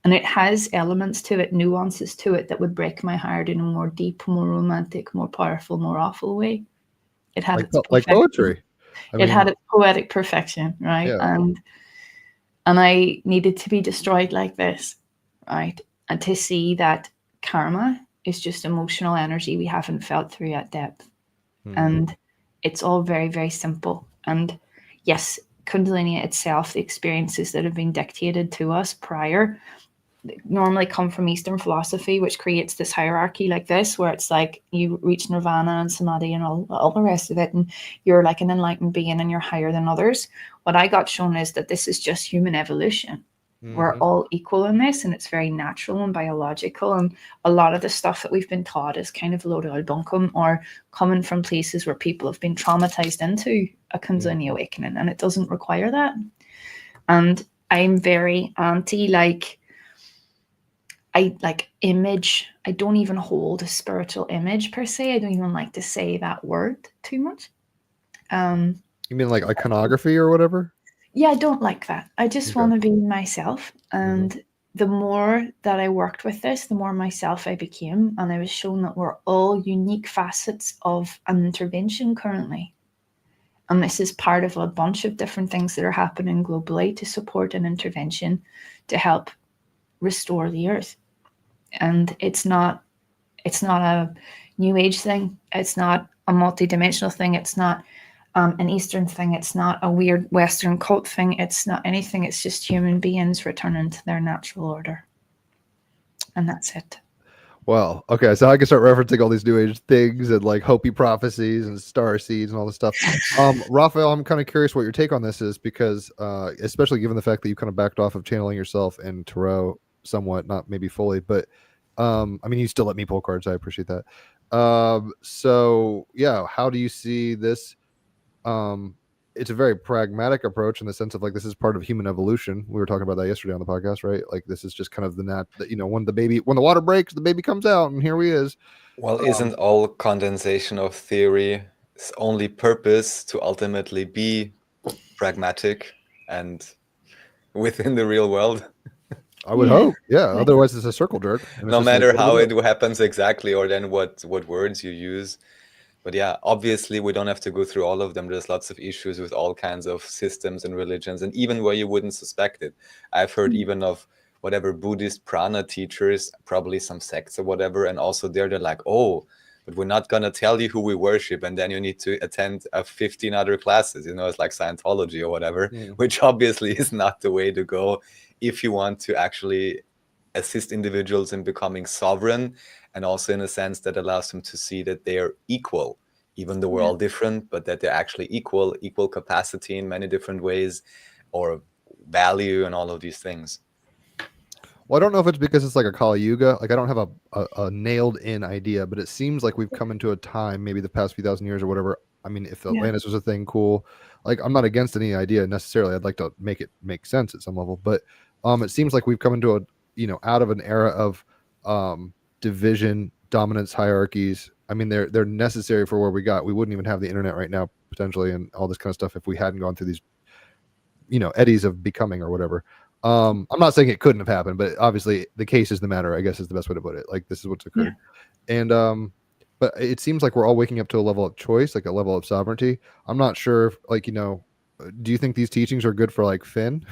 And it has elements to it, nuances to it that would break my heart in a more deep, more romantic, more powerful, more awful way. It had like poetry. It had its poetic perfection, right? Yeah. And I needed to be destroyed like this, right? And to see that karma is just emotional energy we haven't felt through at depth. And it's all very, very simple. And yes, Kundalini itself, the experiences that have been dictated to us prior, normally come from Eastern philosophy, which creates this hierarchy like this, where it's like you reach nirvana and samadhi and all the rest of it, and you're like an enlightened being and you're higher than others. What I got shown is that this is just human evolution. We're all equal in this, and it's very natural and biological, and a lot of the stuff that we've been taught is kind of a load of bunkum or coming from places where people have been traumatized into a Kundalini awakening, and it doesn't require that. And I'm very anti image. I don't even hold a spiritual image per se. I don't even like to say that word too much. You mean like iconography or whatever? Yeah, I don't like that. I just want to be myself. And the more that I worked with this, the more myself I became. And I was shown that we're all unique facets of an intervention currently. And this is part of a bunch of different things that are happening globally to support an intervention to help restore the earth. And it's not a new age thing. It's not a multidimensional thing. It's not an Eastern thing. It's not a weird Western cult thing. It's not anything. It's just human beings returning to their natural order. And that's it. Well, okay, so I can start referencing all these new age things and like Hopi prophecies and star seeds and all this stuff. Raphael, I'm kind of curious what your take on this is, because especially given the fact that you kind of backed off of channeling yourself in tarot somewhat, not maybe fully, but I mean, you still let me pull cards. I appreciate that. So yeah, how do you see this? It's a very pragmatic approach in the sense of like, this is part of human evolution. We were talking about that yesterday on the podcast, right? Like this is just kind of when the water breaks, the baby comes out and here he is. Well, isn't all condensation of theory's only purpose to ultimately be pragmatic and within the real world? I would hope. Yeah. Otherwise it's a circle jerk. No matter how it happens exactly, or then what words you use. But yeah, obviously we don't have to go through all of them. There's lots of issues with all kinds of systems and religions, and even where you wouldn't suspect it. I've heard even of whatever Buddhist prana teachers, probably some sects or whatever, and also they're like, oh, but we're not going to tell you who we worship, and then you need to attend 15 other classes. It's like Scientology or whatever, which obviously is not the way to go if you want to actually assist individuals in becoming sovereign, and also in a sense that allows them to see that they are equal, even though we're all different, but that they're actually equal capacity in many different ways, or value and all of these things. Well, I don't know if it's because it's like a Kali Yuga. Like I don't have a nailed in idea, but it seems like we've come into a time, maybe the past few thousand years or whatever. I mean, if Atlantis was a thing, cool. Like I'm not against any idea necessarily. I'd like to make it make sense at some level, but it seems like we've come into out of an era of division, dominance, hierarchies. I mean, they're necessary for where we got. We wouldn't even have the internet right now potentially, and all this kind of stuff if we hadn't gone through these, eddies of becoming or whatever. I'm not saying it couldn't have happened, but obviously the case is the matter, I guess is the best way to put it. Like this is what's occurred. And but it seems like we're all waking up to a level of choice, like a level of sovereignty. I'm not sure if do you think these teachings are good for like Finn?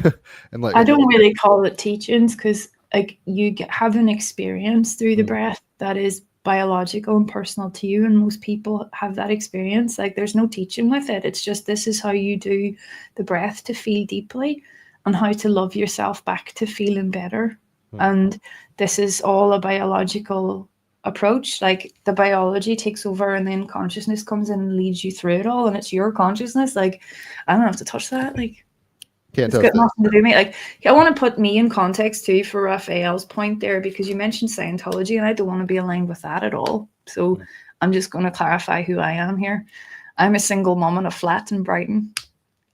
And like, I don't really call it teachings, because like you have an experience through the breath that is biological and personal to you, and most people have that experience. Like there's no teaching with it. It's just this is how you do the breath to feel deeply and how to love yourself back to feeling better. And this is all a biological approach. Like the biology takes over and then consciousness comes in and leads you through it all, and it's your consciousness. Like I don't have to touch that. Like Can't it's touch got that. nothing to do with me. Like I want to put me in context too for Raphael's point there, because you mentioned Scientology and I don't want to be aligned with that at all. So I'm just going to clarify who I am here. I'm a single mom in a flat in Brighton.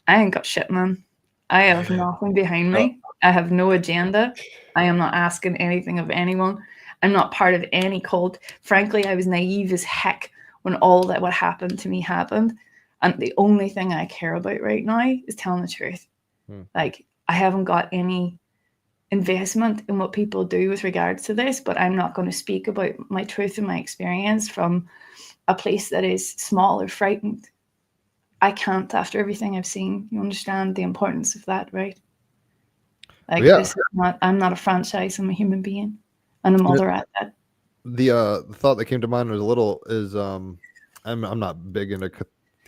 I ain't got shit, man. I have nothing behind me. I have no agenda. I am not asking anything of anyone. I'm not part of any cult. Frankly, I was naive as heck when all that what happened to me happened. And the only thing I care about right now is telling the truth. Like I haven't got any investment in what people do with regards to this, but I'm not going to speak about my truth and my experience from a place that is small or frightened. I can't, after everything I've seen. You understand the importance of that, right? Like this is not, I'm not a franchise, I'm a human being and a mother at that. The thought that came to mind was I'm not big into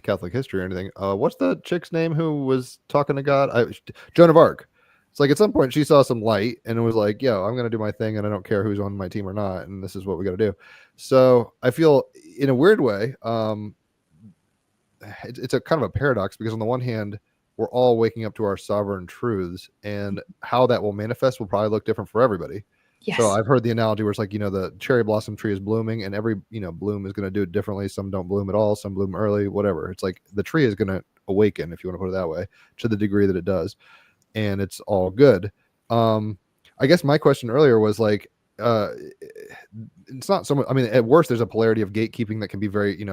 Catholic history or anything. What's the chick's name who was talking to God? Joan of Arc. It's like at some point she saw some light and it was like, yo, I'm gonna do my thing and I don't care who's on my team or not, and this is what we gotta do. So I feel in a weird way, it's a kind of a paradox, because on the one hand, we're all waking up to our sovereign truths, and how that will manifest will probably look different for everybody. Yes. So I've heard the analogy where it's like, the cherry blossom tree is blooming and every, bloom is going to do it differently. Some don't bloom at all. Some bloom early, whatever. It's like the tree is going to awaken, if you want to put it that way, to the degree that it does. And it's all good. I guess my question earlier was like, it's not so much, I mean, at worst, there's a polarity of gatekeeping that can be very,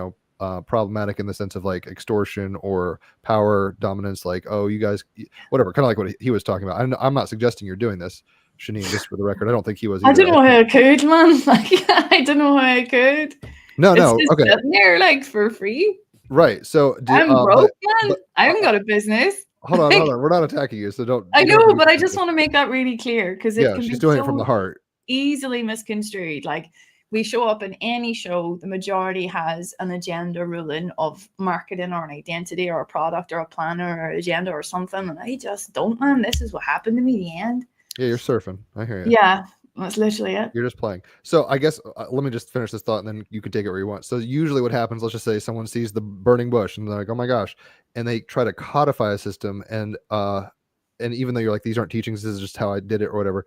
problematic in the sense of like extortion or power dominance, like, oh, you guys, whatever, kind of like what he was talking about. I'm not suggesting you're doing this, Seanín, just for the record. I don't think he was either. I don't know how I could, man. Like, I don't know how I could. No, it's okay. Sitting there, like, for free. Right. So I'm broke, man. I haven't got a business. Hold on. We're not attacking you, so don't. I know, but I just want to make that really clear, because it can she's be doing so it from the heart. Easily misconstrued. Like we show up in any show, the majority has an agenda ruling of marketing or an identity or a product or a plan or an agenda or something, and I just don't, man. This is what happened to me. The end. Yeah, you're surfing. I hear you. Yeah, that's literally it. You're just playing. So I guess let me just finish this thought, and then you can take it where you want. So usually, what happens? Let's just say someone sees the burning bush, and they're like, "Oh my gosh," and they try to codify a system, and even though you're like, "These aren't teachings. This is just how I did it," or whatever.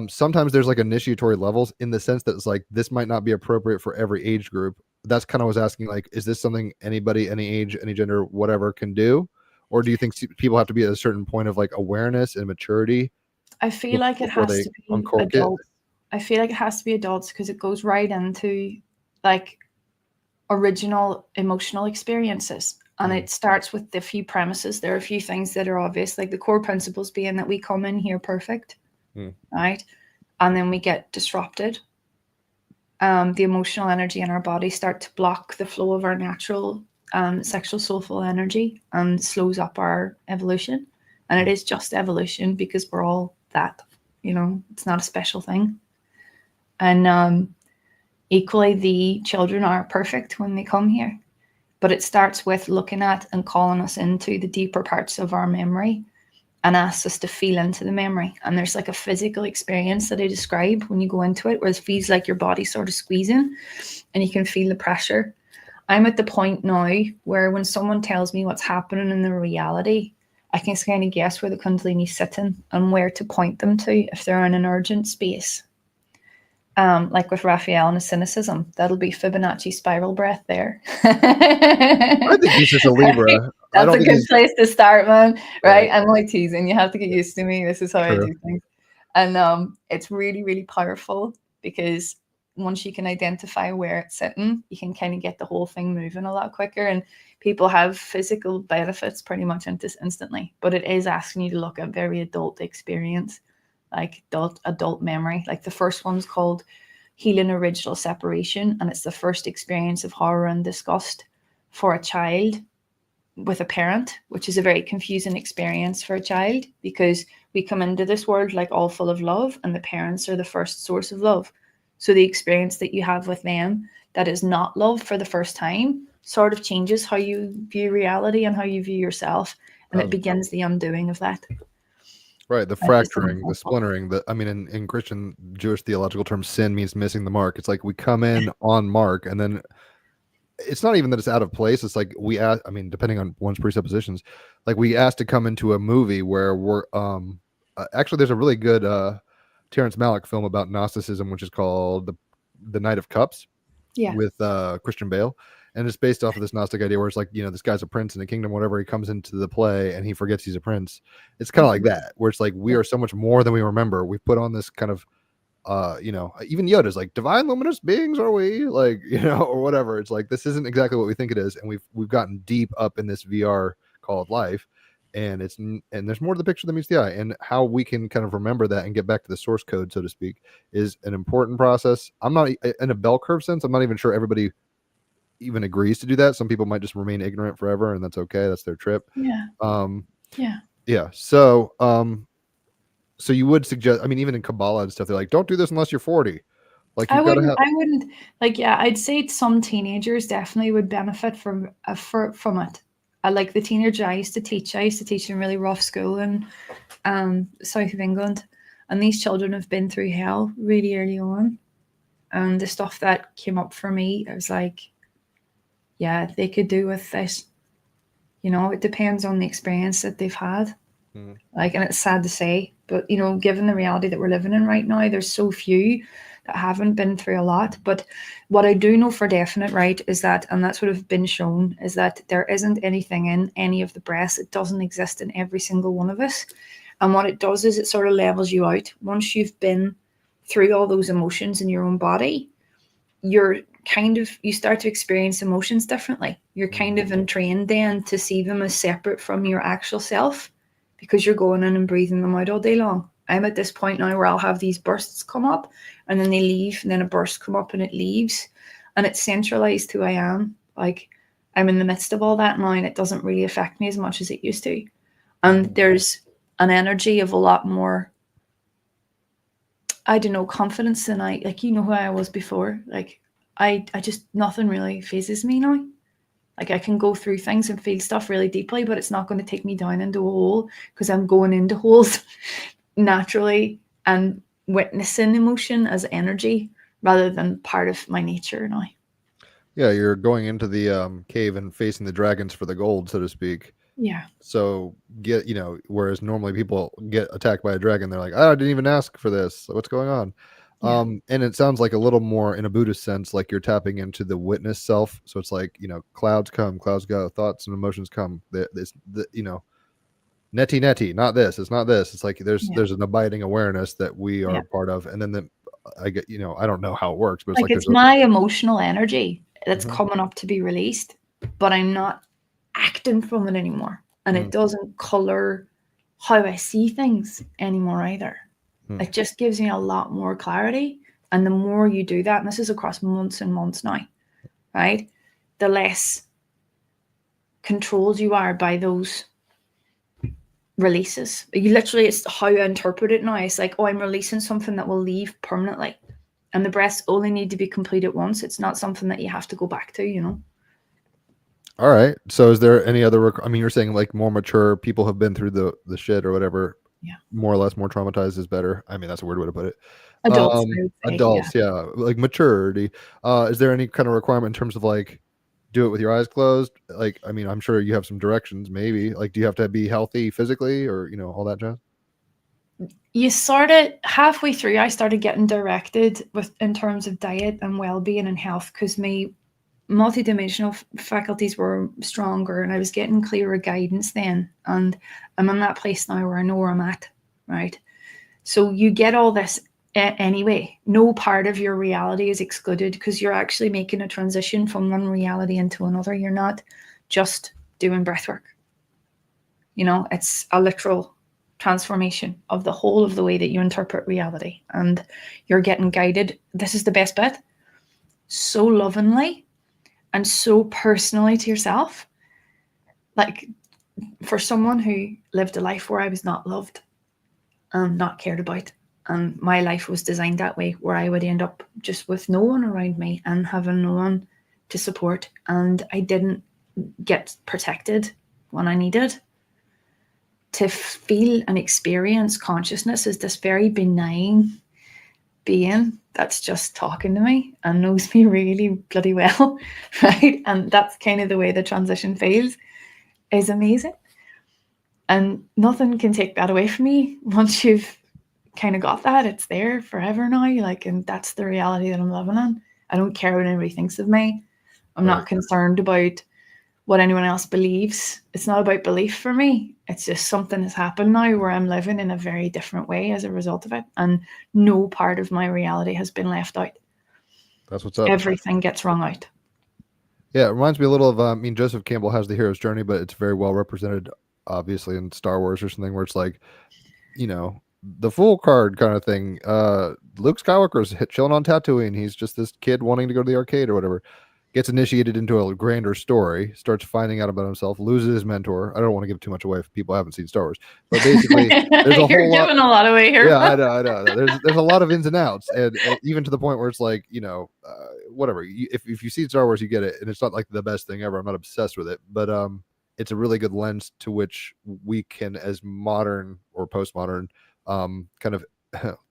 Sometimes there's like initiatory levels, in the sense that it's like this might not be appropriate for every age group. That's kind of what I was asking, like, is this something anybody, any age, any gender, whatever can do, or do you think people have to be at a certain point of like awareness and maturity? I feel like it has to be adults. I feel like it has to be adults, because it goes right into like original emotional experiences. And it starts with the few premises. There are a few things that are obvious, like the core principles being that we come in here perfect, right? And then we get disrupted. The emotional energy in our body start to block the flow of our natural sexual soulful energy and slows up our evolution. And it is just evolution, because we're all that, it's not a special thing. And equally, the children are perfect when they come here. But it starts with looking at and calling us into the deeper parts of our memory and asks us to feel into the memory. And there's like a physical experience that I describe when you go into it, where it feels like your body sort of squeezing and you can feel the pressure. I'm at the point now where when someone tells me what's happening in the reality, I can kind of guess where the Kundalini's sitting and where to point them to if they're in an urgent space. Like with Raphael and his cynicism, that'll be Fibonacci spiral breath there. I think he's just a Libra. That's a good place to start, man. Right? I'm only teasing. You have to get used to me. This is how I do things. And it's really, really powerful, because once you can identify where it's sitting, you can kind of get the whole thing moving a lot quicker. And people have physical benefits pretty much instantly. But it is asking you to look at very adult experience, like adult memory. Like the first one's called Healing Original Separation, and it's the first experience of horror and disgust for a child with a parent, which is a very confusing experience for a child, because we come into this world like all full of love, and the parents are the first source of love. So the experience that you have with them that is not love for the first time sort of changes how you view reality and how you view yourself. And it begins the undoing of that. Right, the fracturing, the splintering. I mean, in Christian Jewish theological terms, sin means missing the mark. It's like we come in on mark, and then it's not even that it's out of place. It's like we ask. I mean, depending on one's presuppositions, like we asked to come into a movie where we're actually there's a really good Terrence Malick film about Gnosticism, which is called the Knight of Cups, with Christian Bale. And it's based off of this Gnostic idea where it's like, this guy's a prince in a kingdom, whatever. He comes into the play and he forgets he's a prince. It's kind of like that, where it's like, we are so much more than we remember. We put on this kind of, even Yoda's like, divine luminous beings are we, like, or whatever. It's like, this isn't exactly what we think it is. And we've gotten deep up in this VR called life. And there's more to the picture than meets the eye. And how we can kind of remember that and get back to the source code, so to speak, is an important process. I'm not, in a bell curve sense, I'm not even sure everybody even agrees to do that. Some people might just remain ignorant forever, and that's okay. That's their trip. So you would suggest, I mean, even in Kabbalah and stuff, they're like, don't do this unless you're 40. Like, I wouldn't like, I'd say some teenagers definitely would benefit from it. I like the teenager I used to teach in a really rough school in south of England, and these children have been through hell really early on, and the stuff that came up for me, I was like, yeah, they could do with this. It depends on the experience that they've had. Like, and it's sad to say, but given the reality that we're living in right now, there's so few that haven't been through a lot. But what I do know for definite, right, is that, and that's what have been shown, is that there isn't anything in any of the breasts. It doesn't exist in every single one of us. And what it does is it sort of levels you out. Once you've been through all those emotions in your own body, you start to experience emotions differently. You're kind of entrained then to see them as separate from your actual self, because you're going in and breathing them out all day long. I'm at this point now where I'll have these bursts come up and then they leave, and then a burst come up and it leaves, and it's centralized who I am. Like, I'm in the midst of all that now, and it doesn't really affect me as much as it used to. And there's an energy of a lot more, I don't know, confidence than who I was before. Like, I just, nothing really phases me now. Like, I can go through things and feel stuff really deeply, but it's not going to take me down into a hole, because I'm going into holes naturally and witnessing emotion as energy rather than part of my nature now. Yeah, you're going into the cave and facing the dragons for the gold, so to speak. Yeah. So whereas normally people get attacked by a dragon, they're like, oh, I didn't even ask for this. What's going on? Yeah. And it sounds like a little more in a Buddhist sense, like you're tapping into the witness self. So it's like, clouds come, clouds go, thoughts and emotions come. Neti, not this. It's not this. It's like there's an abiding awareness that we are part of. And then I get, I don't know how it works, but it's my emotional energy that's coming up to be released, but I'm not acting from it anymore. And it doesn't color how I see things anymore either. It just gives me a lot more clarity. And the more you do that, and this is across months and months now, right? The less controlled you are by those releases. It's how I interpret it now. It's like, oh, I'm releasing something that will leave permanently. And the breaths only need to be completed once. It's not something that you have to go back to, All right. So is there any other, you're saying like more mature people have been through the shit or whatever. Yeah. More or less more traumatized is better. I mean, that's a weird way to put it. Adults, yeah. Like maturity. Is there any kind of requirement in terms of like, do it with your eyes closed? Like, I'm sure you have some directions, maybe. Like, do you have to be healthy physically or, all that jazz? You started halfway through, I started getting directed in terms of diet and well-being and health, because my multidimensional faculties were stronger and I was getting clearer guidance then. And I'm in that place now where I know where I'm at, right? So you get all this anyway. No part of your reality is excluded, because you're actually making a transition from one reality into another. You're not just doing breath work. It's a literal transformation of the whole of the way that you interpret reality, and you're getting guided. This is the best bit. So lovingly and so personally to yourself. Like, for someone who lived a life where I was not loved and not cared about And my life was designed that way, where I would end up just with no one around me and having no one to support. And I didn't get protected when I needed. To feel and experience consciousness is this very benign being that's just talking to me and knows me really bloody well, right? And that's kind of the way the transition feels, is amazing. And nothing can take that away from me. Once you've kind of got that, it's there forever now. Like, and that's the reality that I'm living in. I don't care what anybody thinks of me. I'm not concerned about what anyone else believes. It's not about belief for me. It's just something has happened now where I'm living in a very different way as a result of it. And no part of my reality has been left out. That's what's up. Everything gets wrung out. Yeah, it reminds me a little of, I mean, Joseph Campbell has the hero's journey, but it's very well represented, obviously, in Star Wars or something, where it's like, you know, the Fool card kind of thing. Luke Skywalker's chilling on Tatooine. He's just this kid wanting to go to the arcade or whatever. Gets initiated into a grander story, starts finding out about himself, loses his mentor. I don't want to give too much away if people haven't seen Star Wars, but basically, there's a You're giving a lot away here. Yeah, I know. There's a lot of ins and outs, and even to the point where it's like, you know, whatever. If you see Star Wars, you get it, and it's not like the best thing ever. I'm not obsessed with it, but it's a really good lens to which we can, as modern or postmodern, kind of,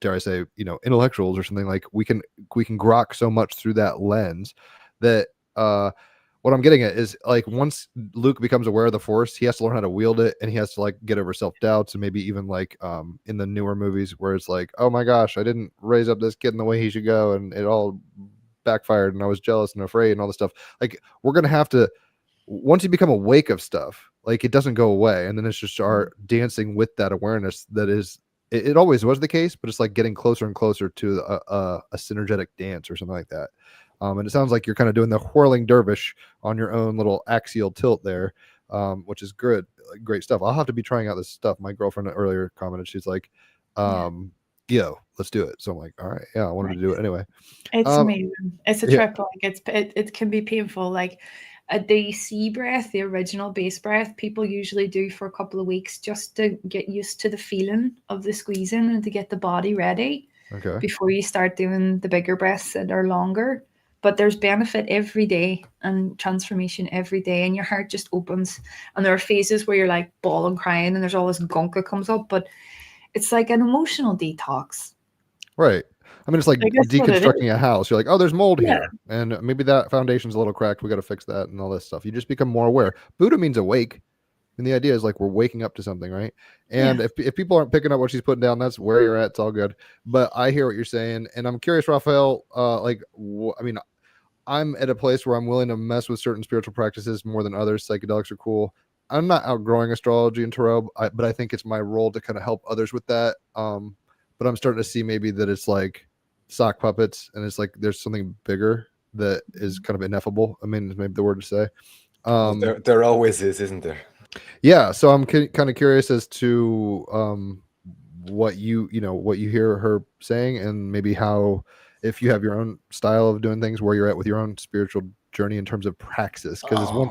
dare I say, you know, intellectuals or something, like we can grok so much through that lens that what I'm getting at is, like, once Luke becomes aware of the Force, he has to learn how to wield it, and he has to, like, get over self-doubts, and maybe even, like, in the newer movies where it's like, oh my gosh, I didn't raise up this kid in the way he should go, and it all backfired, and I was jealous and afraid and all this stuff. Like, we're gonna have to, once you become awake of stuff, like, it doesn't go away, and then it's just our dancing with that awareness that is, it always was the case, but it's like getting closer and closer to a synergetic dance or something like that. And it sounds like you're kind of doing the whirling dervish on your own little axial tilt there, which is good, great stuff. I'll have to be trying out this stuff. My girlfriend earlier commented, she's like, yo, let's do it. So I'm like, all right, yeah, I wanted to do it anyway. It's amazing. It's a trip. Like, it can be painful. Like, the sea breath, the original base breath, people usually do for a couple of weeks just to get used to the feeling of the squeezing and to get the body ready before you start doing the bigger breaths that are longer. But there's benefit every day and transformation every day, and your heart just opens. And there are phases where you're like bawling, crying, and there's all this gunk that comes up, but it's like an emotional detox. Right. I mean, it's like deconstructing a house. You're like, oh, there's mold here, and maybe that foundation's a little cracked. We got to fix that and all this stuff. You just become more aware. Buddha means awake. And the idea is like we're waking up to something, right? And if people aren't picking up what she's putting down, that's where you're at. It's all good. But I hear what you're saying. And I'm curious, Raphael, I mean, I'm at a place where I'm willing to mess with certain spiritual practices more than others. Psychedelics are cool. I'm not outgrowing astrology and tarot, but I think it's my role to kind of help others with that. But I'm starting to see maybe that it's like sock puppets, and it's like there's something bigger that is kind of ineffable. I mean, maybe the word to say. There always is, isn't there? Yeah. So I'm kind of curious as to what you hear her saying, and maybe how, if you have your own style of doing things, where you're at with your own spiritual journey in terms of praxis, because it's one,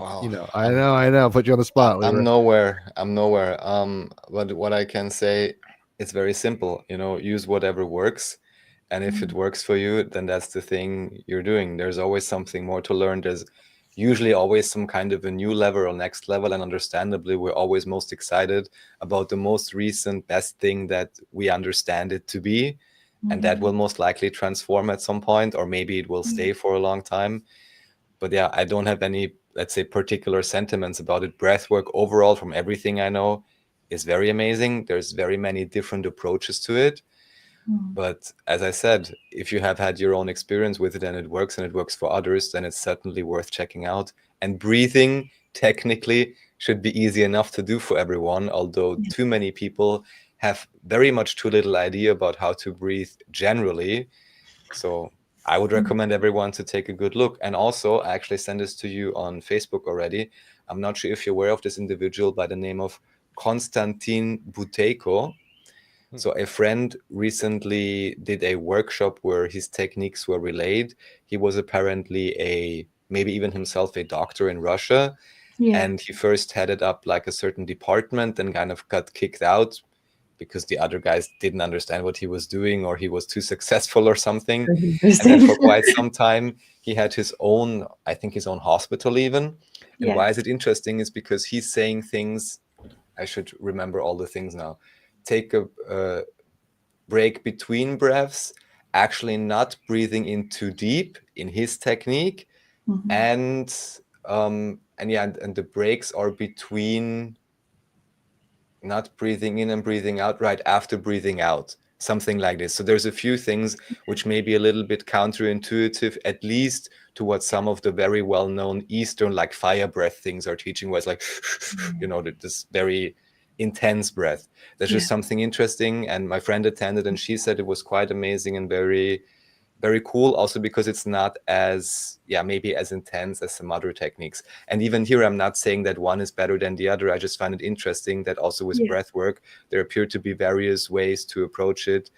I know, put you on the spot. I'm nowhere. But what I can say, it's very simple. Use whatever works, and if it works for you, then that's the thing you're doing. There's always something more to learn. There's usually always some kind of a new level or next level, and understandably, we're always most excited about the most recent best thing that we understand it to be. And that will most likely transform at some point, or maybe it will stay for a long time. But yeah, I don't have any, let's say, particular sentiments about it. Breathwork overall, from everything I know, is very amazing. There's very many different approaches to it. But as I said, if you have had your own experience with it and it works for others, then it's certainly worth checking out. And breathing technically should be easy enough to do for everyone, although too many people have very much too little idea about how to breathe generally. So I would recommend everyone to take a good look. And also, I actually sent this to you on Facebook already. I'm not sure if you're aware of this individual by the name of Konstantin Buteyko. So a friend recently did a workshop where his techniques were relayed. He was apparently maybe even himself a doctor in Russia. And he first headed up like a certain department and kind of got kicked out because the other guys didn't understand what he was doing, or he was too successful or something. And Interesting. then for quite some time, he had his own, I think his own hospital even. And why is it interesting is because he's saying things, I should remember all the things now. Take a break between breaths, actually not breathing in too deep in his technique. And the breaks are between not breathing in and breathing out right after breathing out, something like this. So there's a few things which may be a little bit counterintuitive, at least to what some of the very well-known Eastern, like fire breath things are teaching, where it's like, this very intense breath. There's just something interesting. And my friend attended and she said it was quite amazing and very, very cool, also because it's not as, maybe as intense as some other techniques. And even here, I'm not saying that one is better than the other. I just find it interesting that also with breath work, there appear to be various ways to approach it.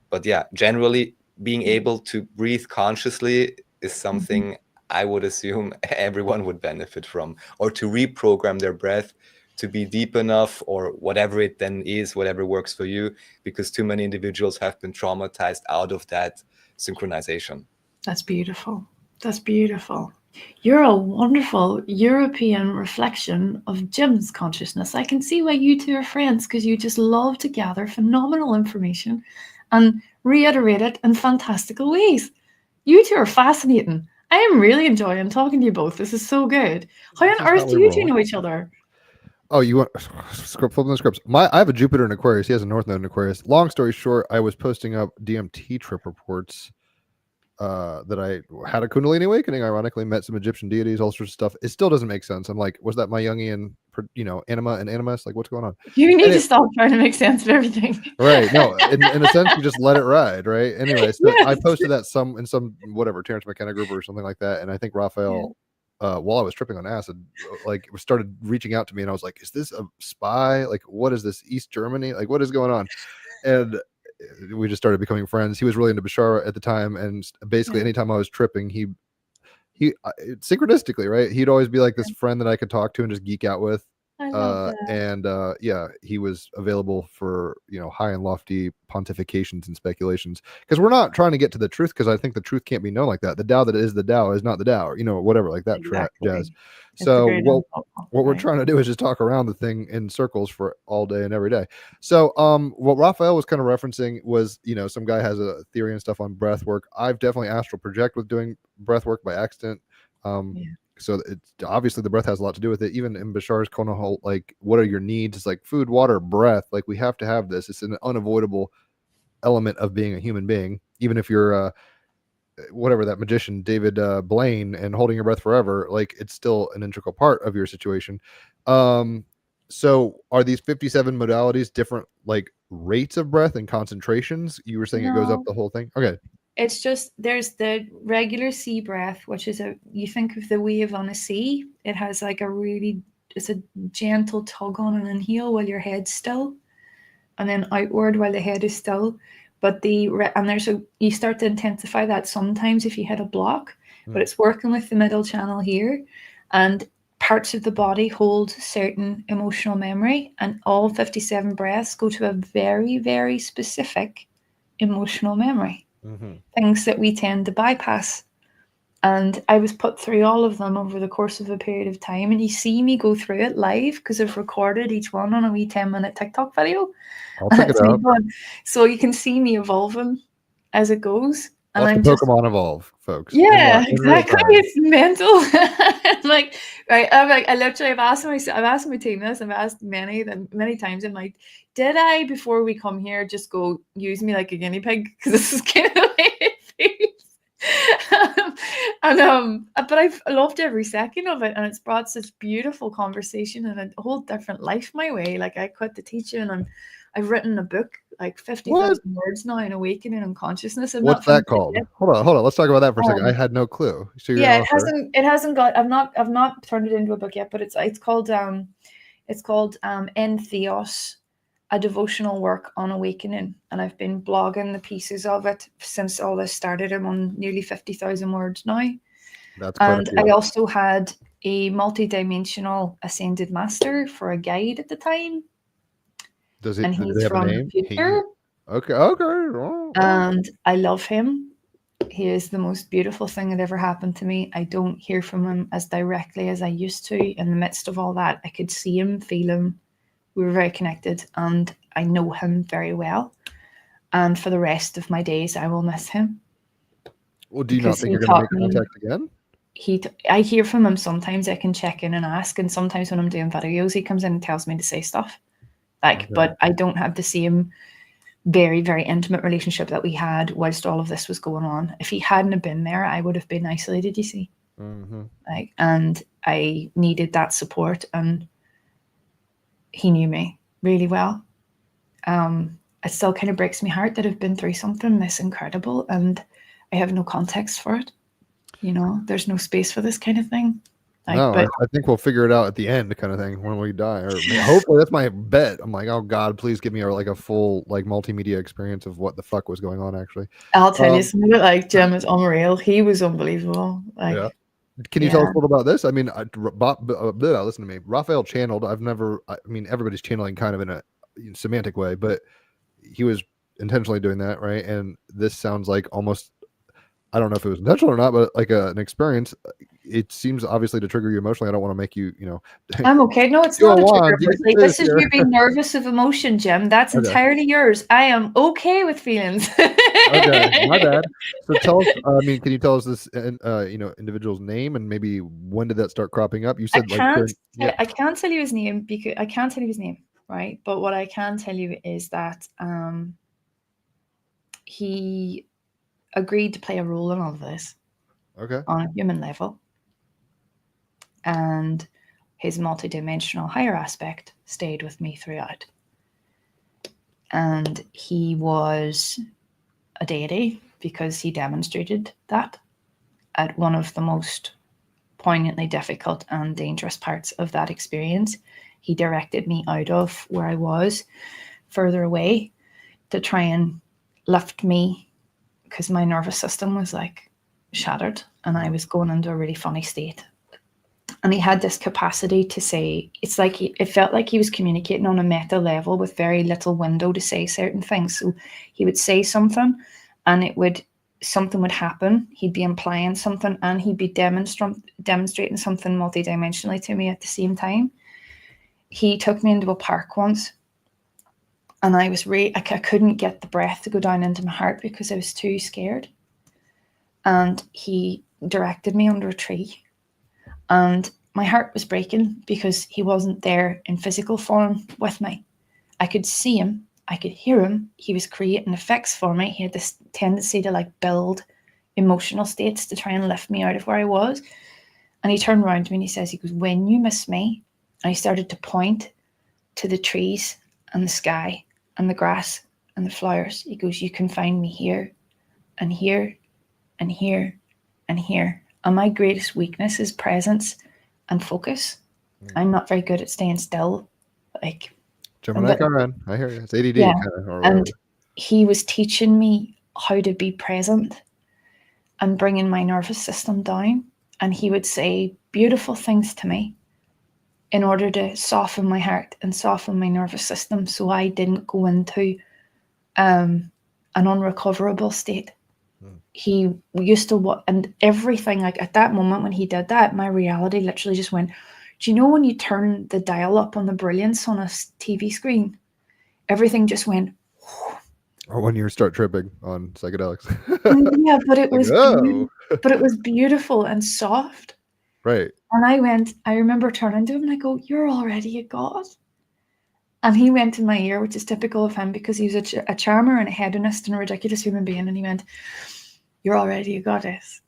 But generally being able to breathe consciously is something I would assume everyone would benefit from, or to reprogram their breath to be deep enough, or whatever it then is, whatever works for you, because too many individuals have been traumatized out of that synchronization. That's beautiful. That's beautiful. You're a wonderful European reflection of Jim's consciousness. I can see why you two are friends, because you just love to gather phenomenal information and reiterate it in fantastical ways. You two are fascinating. I am really enjoying talking to you both. This is so good. How on earth do you two know each other? Oh, you want script flipping the scripts? I have a Jupiter in Aquarius. He has a North Node in Aquarius. Long story short, I was posting up DMT trip reports that I had a Kundalini awakening. Ironically, met some Egyptian deities, all sorts of stuff. It still doesn't make sense. I'm like, was that my Jungian, anima and animus? Like, what's going on? You need to stop trying to make sense of everything. Right? No, in a sense, you just let it ride, right? Anyway, so I posted that in some whatever Terrence McKenna group or something like that, and I think Raphael. While I was tripping on acid, started reaching out to me, and I was like, is this a spy? Like, what is this, East Germany? Like, what is going on? And we just started becoming friends. He was really into Bashar at the time, and basically anytime I was tripping, he synchronistically, right, he'd always be like this friend that I could talk to and just geek out with. I love that. And he was available for high and lofty pontifications and speculations, because we're not trying to get to the truth, because I think the truth can't be known like that. The Tao that is the Tao is not the Tao, whatever, like that jazz. So what we're trying to do is just talk around the thing in circles for all day and every day. So what Raphael was kind of referencing was, some guy has a theory and stuff on breath work. I've definitely astral project with doing breath work by accident. So it's obviously the breath has a lot to do with it. Even in Bashar's Konahol, like, what are your needs? It's like food, water, breath. Like, we have to have this. It's an unavoidable element of being a human being. Even if you're whatever, that magician David Blaine, and holding your breath forever, like, it's still an integral part of your situation. So are these 57 modalities different, like, rates of breath and concentrations? You were saying it goes up the whole thing. Okay. It's just, there's the regular sea breath, which is you think of the wave on a sea. It has like it's a gentle tug on an inhale while your head's still, and then outward while the head is still. But you start to intensify that sometimes if you hit a block, but it's working with the middle channel here, and parts of the body hold certain emotional memory, and all 57 breaths go to a very, very specific emotional memory. Things that we tend to bypass. And I was put through all of them over the course of a period of time, and you see me go through it live because I've recorded each one on a wee 10-minute TikTok video. I'll check it out. So you can see me evolving as it goes. And Watch the Pokemon evolve, folks. Yeah, exactly. It's mental. Like, right? I've asked my team this. I've asked many times. I'm like, did I, before we come here, just go use me like a guinea pig? Because this is kind of the way it feels. But I've loved every second of it, and it's brought such beautiful conversation and a whole different life my way. Like, I quit the teaching, and I've written a book, like 50,000 words now, in Awakening and Consciousness. What's that called? Hold on. Let's talk about that for a second. I had no clue. So it hasn't got. I've not turned it into a book yet, but it's called En Theos, a devotional work on awakening, and I've been blogging the pieces of it since all this started. I'm on nearly 50,000 words now. That's quite and I also had a multi-dimensional ascended master for a guide at the time. Does it? and Do they he's have a from the name? future, Okay. Okay. Oh, oh. and I love him. He is the most beautiful thing that ever happened to me. I don't hear from him as directly as I used to. In the midst of all that, I could see him, feel him. We were very connected, and I know him very well. And for the rest of my days, I will miss him. Well, do you not Because think he you're going to taught make me. contact again? I hear from him sometimes. I can check in and ask, and sometimes when I'm doing videos, he comes in and tells me to say stuff. Like, Okay. but I don't have the same very, very intimate relationship that we had whilst all of this was going on. If he hadn't have been there, I would have been isolated, you see. Mm-hmm. Like, and I needed that support, and he knew me really well. It still kind of breaks my heart that I've been through something this incredible and I have no context for it. You know, there's no space for this kind of thing. Like, No, but I think we'll figure it out at the end, kind of thing, when we die. Or hopefully, that's my bet. I'm like, oh God, please give me a full multimedia experience of what the fuck was going on. Actually, I'll tell you something about like Jim is unreal. He was unbelievable. Like, yeah. Can you tell us a little about this? I mean, listen to me. Raphael channeled. I mean, everybody's channeling kind of in a semantic way, but he was intentionally doing that, right? And this sounds like almost, I don't know if it was intentional or not, but like an experience. It seems obviously to trigger you emotionally. I don't want to make you, I'm okay. No, it's You not a go trigger. on, you can Like, do this this is here. you being nervous of emotion, Jim. That's Okay. entirely yours. I am okay with feelings. Okay, my bad. So tell us. I mean, can you tell us this, individual's name and maybe when did that start cropping up? You I said I can't tell you his name because I can't tell you his name, right? But what I can tell you is that he agreed to play a role in all of this Okay. on a human level, and his multidimensional higher aspect stayed with me throughout. And he was a deity because he demonstrated that at one of the most poignantly difficult and dangerous parts of that experience. He directed me out of where I was, further away, to try and lift me because my nervous system was like shattered and I was going into a really funny state. And he had this capacity to say, it's like it felt like he was communicating on a meta level with very little window to say certain things. So he would say something and something would happen. He'd be implying something and he'd be demonstrating something multidimensionally to me at the same time. He took me into a park once and I couldn't get the breath to go down into my heart because I was too scared. And he directed me under a tree. And my heart was breaking because he wasn't there in physical form with me. I could see him. I could hear him. He was creating effects for me. He had this tendency to build emotional states to try and lift me out of where I was. And he turned around to me and he goes, when you miss me, and he started to point to the trees and the sky and the grass and the flowers. He goes, you can find me here and here and here and here. And my greatest weakness is presence and focus. I'm not very good at staying still. Gemini Karen. I hear you. It's ADD. Yeah. Or and he was teaching me how to be present and bringing my nervous system down. And he would say beautiful things to me in order to soften my heart and soften my nervous system so I didn't go into an unrecoverable state. He used to, and everything, at that moment when he did that, my reality literally just went, do you know when you turn the dial up on the brilliance on a TV screen? Everything just went. Or when you start tripping on psychedelics. Yeah, but it was oh. but it was beautiful and soft. Right. And I remember turning to him and I go, you're already a god. And he went in my ear, which is typical of him because he was a charmer and a hedonist and a ridiculous human being. And he went, you're already a goddess.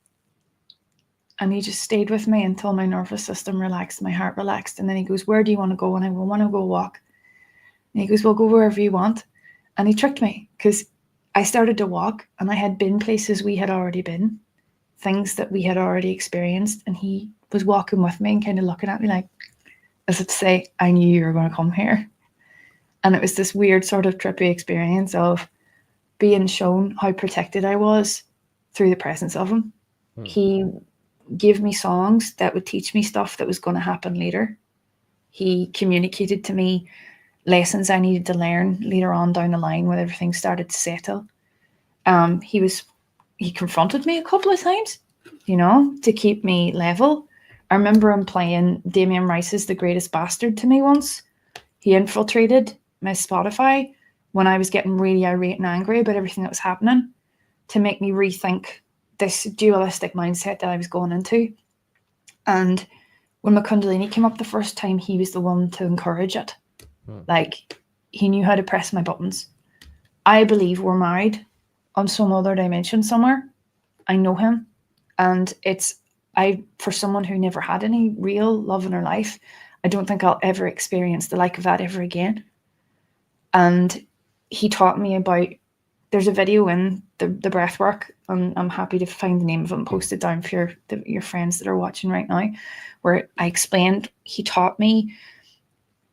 And he just stayed with me until my nervous system relaxed, my heart relaxed. And then he goes, where do you want to go? And I want to go walk. And he goes, well, go wherever you want. And he tricked me because I started to walk and I had been places we had already been, things that we had already experienced. And he was walking with me and kind of looking at me as if to say, I knew you were going to come here. And it was this weird sort of trippy experience of being shown how protected I was through the presence of him. He gave me songs that would teach me stuff that was going to happen later. He communicated to me lessons I needed to learn later on down the line when everything started to settle. He confronted me a couple of times, you know, to keep me level. I remember him playing Damien Rice's The Greatest Bastard to me once. He infiltrated my Spotify when I was getting really irate and angry about everything that was happening to make me rethink this dualistic mindset that I was going into. And when my Kundalini came up the first time, he was the one to encourage it. Like, he knew how to press my buttons. I believe we're married on some other dimension somewhere. I know him. And for someone who never had any real love in her life, I don't think I'll ever experience the like of that ever again. And he taught me about, there's a video in the breath work, and I'm happy to find the name of it and post it down for your friends that are watching right now, where I explained, he taught me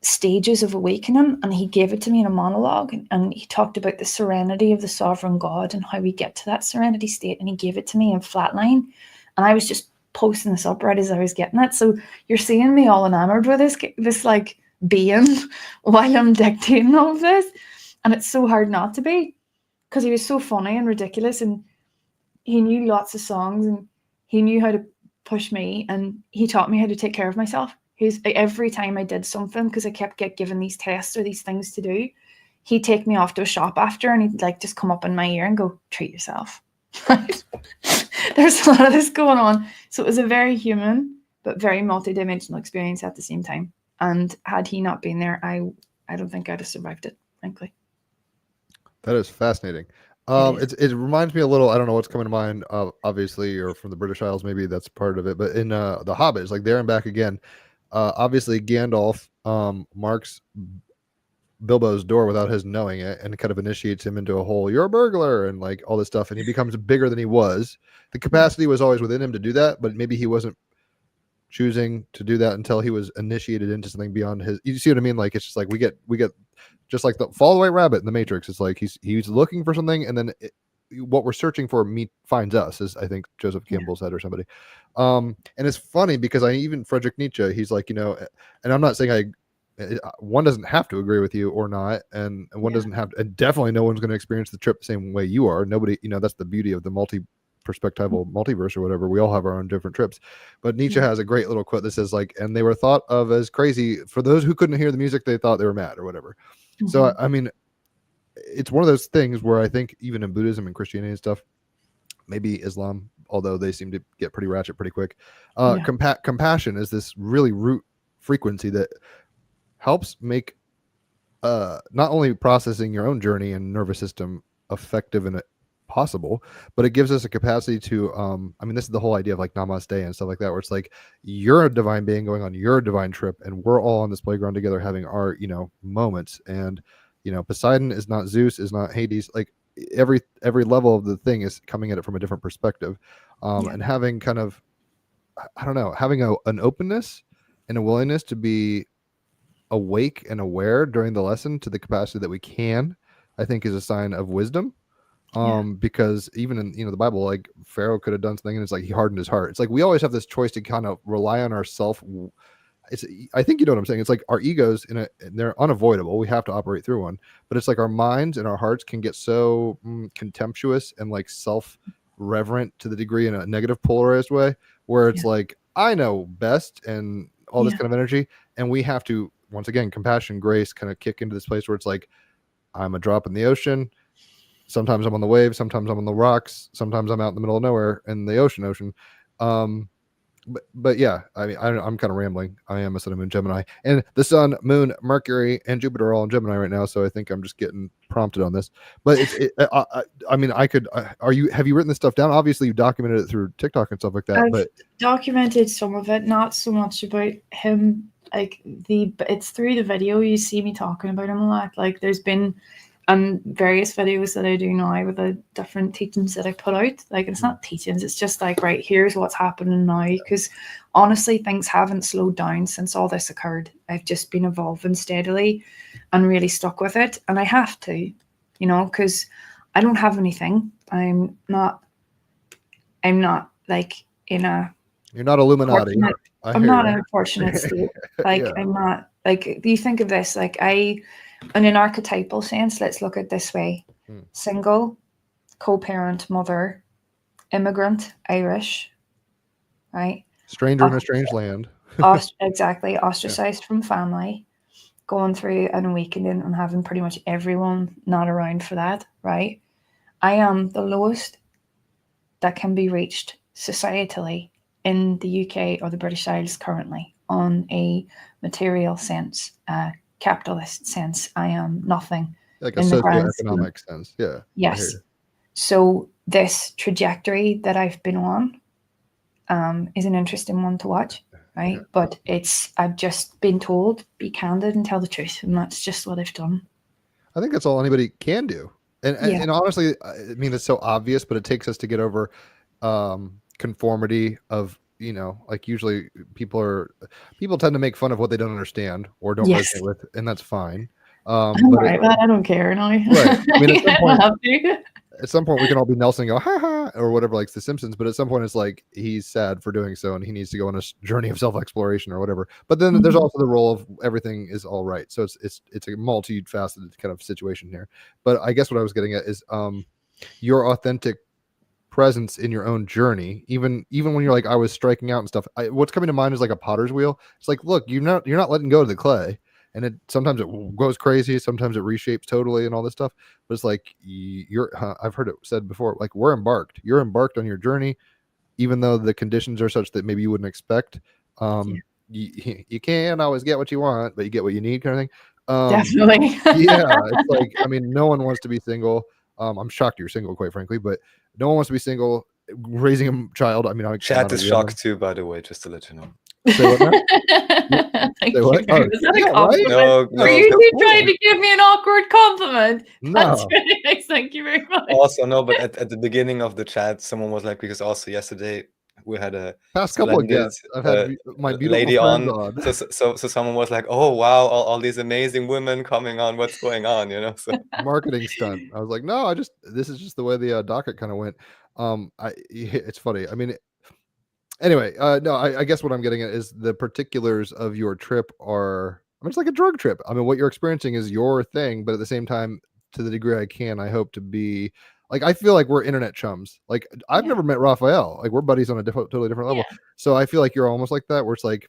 stages of awakening, and he gave it to me in a monologue, and he talked about the serenity of the sovereign God and how we get to that serenity state, and he gave it to me in flatline, and I was just posting this up right as I was getting it. So you're seeing me all enamored with this like being while I'm dictating all of this, and it's so hard not to be, because he was so funny and ridiculous, and he knew lots of songs, and he knew how to push me, and he taught me how to take care of myself. Every time I did something, because I kept getting given these tests or these things to do, he'd take me off to a shop after, and he'd like just come up in my ear and go, treat yourself. There's a lot of this going on. So it was a very human but very multidimensional experience at the same time. And had he not been there, I don't think I'd have survived it, frankly. That is fascinating. It reminds me a little, I don't know what's coming to mind, obviously, or from the British Isles, maybe that's part of it, but in The Hobbit, it's like There and Back Again. Obviously, Gandalf marks Bilbo's door without his knowing it, and kind of initiates him into a whole, you're a burglar, and like all this stuff, and he becomes bigger than he was. The capacity was always within him to do that, but maybe he wasn't choosing to do that until he was initiated into something beyond his. You see what I mean? Like, it's just like we get just like the Follow the White Rabbit in the Matrix. It's like he's looking for something, and then what we're searching for finds us, as I think Joseph Campbell said, or somebody. And it's funny because even Friedrich Nietzsche, he's like, and I'm not saying one doesn't have to agree with you or not, and one doesn't have to, and definitely no one's going to experience the trip the same way you are. Nobody, that's the beauty of the perspectival multiverse or whatever. We all have our own different trips. But Nietzsche has a great little quote that says, like, and they were thought of as crazy for those who couldn't hear the music, they thought they were mad or whatever. So I mean, it's one of those things where I think even in Buddhism and Christianity and stuff, maybe Islam, although they seem to get pretty ratchet pretty quick, compassion is this really root frequency that helps make not only processing your own journey and nervous system effective and possible, but it gives us a capacity to I mean, this is the whole idea of like namaste and stuff like that, where it's like you're a divine being going on your divine trip, and we're all on this playground together having our moments. And Poseidon is not Zeus, is not Hades. Like every level of the thing is coming at it from a different perspective, and having kind of, I don't know, having an openness and a willingness to be awake and aware during the lesson to the capacity that we can, I think, is a sign of wisdom. Because even in the Bible, like Pharaoh could have done something, and it's like he hardened his heart. It's like we always have this choice to kind of rely on ourselves. I think you know what I'm saying. It's like our egos they're unavoidable. We have to operate through one, but it's like our minds and our hearts can get so contemptuous and like self-reverent to the degree in a negative polarized way, where it's like, I know best and all this kind of energy. And we have to, once again, compassion, grace kind of kick into this place where it's like, I'm a drop in the ocean. Sometimes I'm on the waves, sometimes I'm on the rocks, sometimes I'm out in the middle of nowhere in the ocean. But yeah, I mean, I'm kind of rambling. I am a Sun and Moon Gemini, and the Sun, Moon, Mercury, and Jupiter are all in Gemini right now. So I think I'm just getting prompted on this. But I mean, have you written this stuff down? Obviously, you documented it through TikTok and stuff like that. I've documented some of it, not so much about him. Like it's through the video you see me talking about him a lot. Like there's been various videos that I do now with the different teachings that I put out. Like it's not teachings, it's just like, right, here's what's happening now. Because honestly, things haven't slowed down since all this occurred. I've just been evolving steadily and really stuck with it. And I have to, because I don't have anything. I'm not like in a... You're not Illuminati. I'm not in a fortunate state. Like, Yeah. I'm not, like, you think of this, like, in an archetypal sense, let's look at it this way. Single, co-parent, mother, immigrant, Irish, right? Stranger in a strange land. Exactly. Ostracized from family, going through an awakening and having pretty much everyone not around for that, right? I am the lowest that can be reached societally in the UK or the British Isles currently on a material sense, capitalist sense. I am nothing. Like a in the grand socioeconomic sense. Yeah. Yes. So this trajectory that I've been on is an interesting one to watch, right? Yeah. But I've just been told, be candid and tell the truth. And that's just what I've done. I think that's all anybody can do. And honestly, I mean, it's so obvious, but it takes us to get over conformity of, like usually people tend to make fun of what they don't understand or don't resonate with, and that's fine. But I don't care now. Right. I mean, at some point we can all be Nelson and go, ha ha, or whatever, like The Simpsons. But at some point it's like, he's sad for doing so and he needs to go on a journey of self-exploration or whatever. But then there's also the role of everything is all right. So it's a multifaceted kind of situation here. But I guess what I was getting at is your authentic presence in your own journey, even when you're like, I was striking out and stuff. What's coming to mind is like a potter's wheel. It's like, look, you're not letting go of the clay. And sometimes it goes crazy, sometimes it reshapes totally and all this stuff. But it's like I've heard it said before, like, we're embarked. You're embarked on your journey, even though the conditions are such that maybe you wouldn't expect. You can't always get what you want, but you get what you need, kind of thing. Definitely. Yeah, it's like, I mean, no one wants to be single. I'm shocked you're single, quite frankly, but no one wants to be single. Raising a child, I mean, Chat is shocked too, by the way, just to let you know. Say what now? Thank Say what? you. Is that a compliment? No, Were you trying to give me an awkward compliment? No. That's really nice. Thank you very much. Also, no, but at the beginning of the chat, someone was like, because also yesterday we had a past couple of guests. I've had my beautiful lady on. So someone was like, oh wow, all these amazing women coming on. What's going on? So marketing stunt. I was like, no, this is just the way the docket kind of went. It's funny. I mean, anyway, no, I guess what I'm getting at is the particulars of your trip are, I mean, it's like a drug trip. I mean, what you're experiencing is your thing, but at the same time, to the degree I can, I hope to be like, I feel like we're internet chums. Like, I've never met Raphael. Like, we're buddies on a totally different level. So I feel like you're almost like that, where it's like,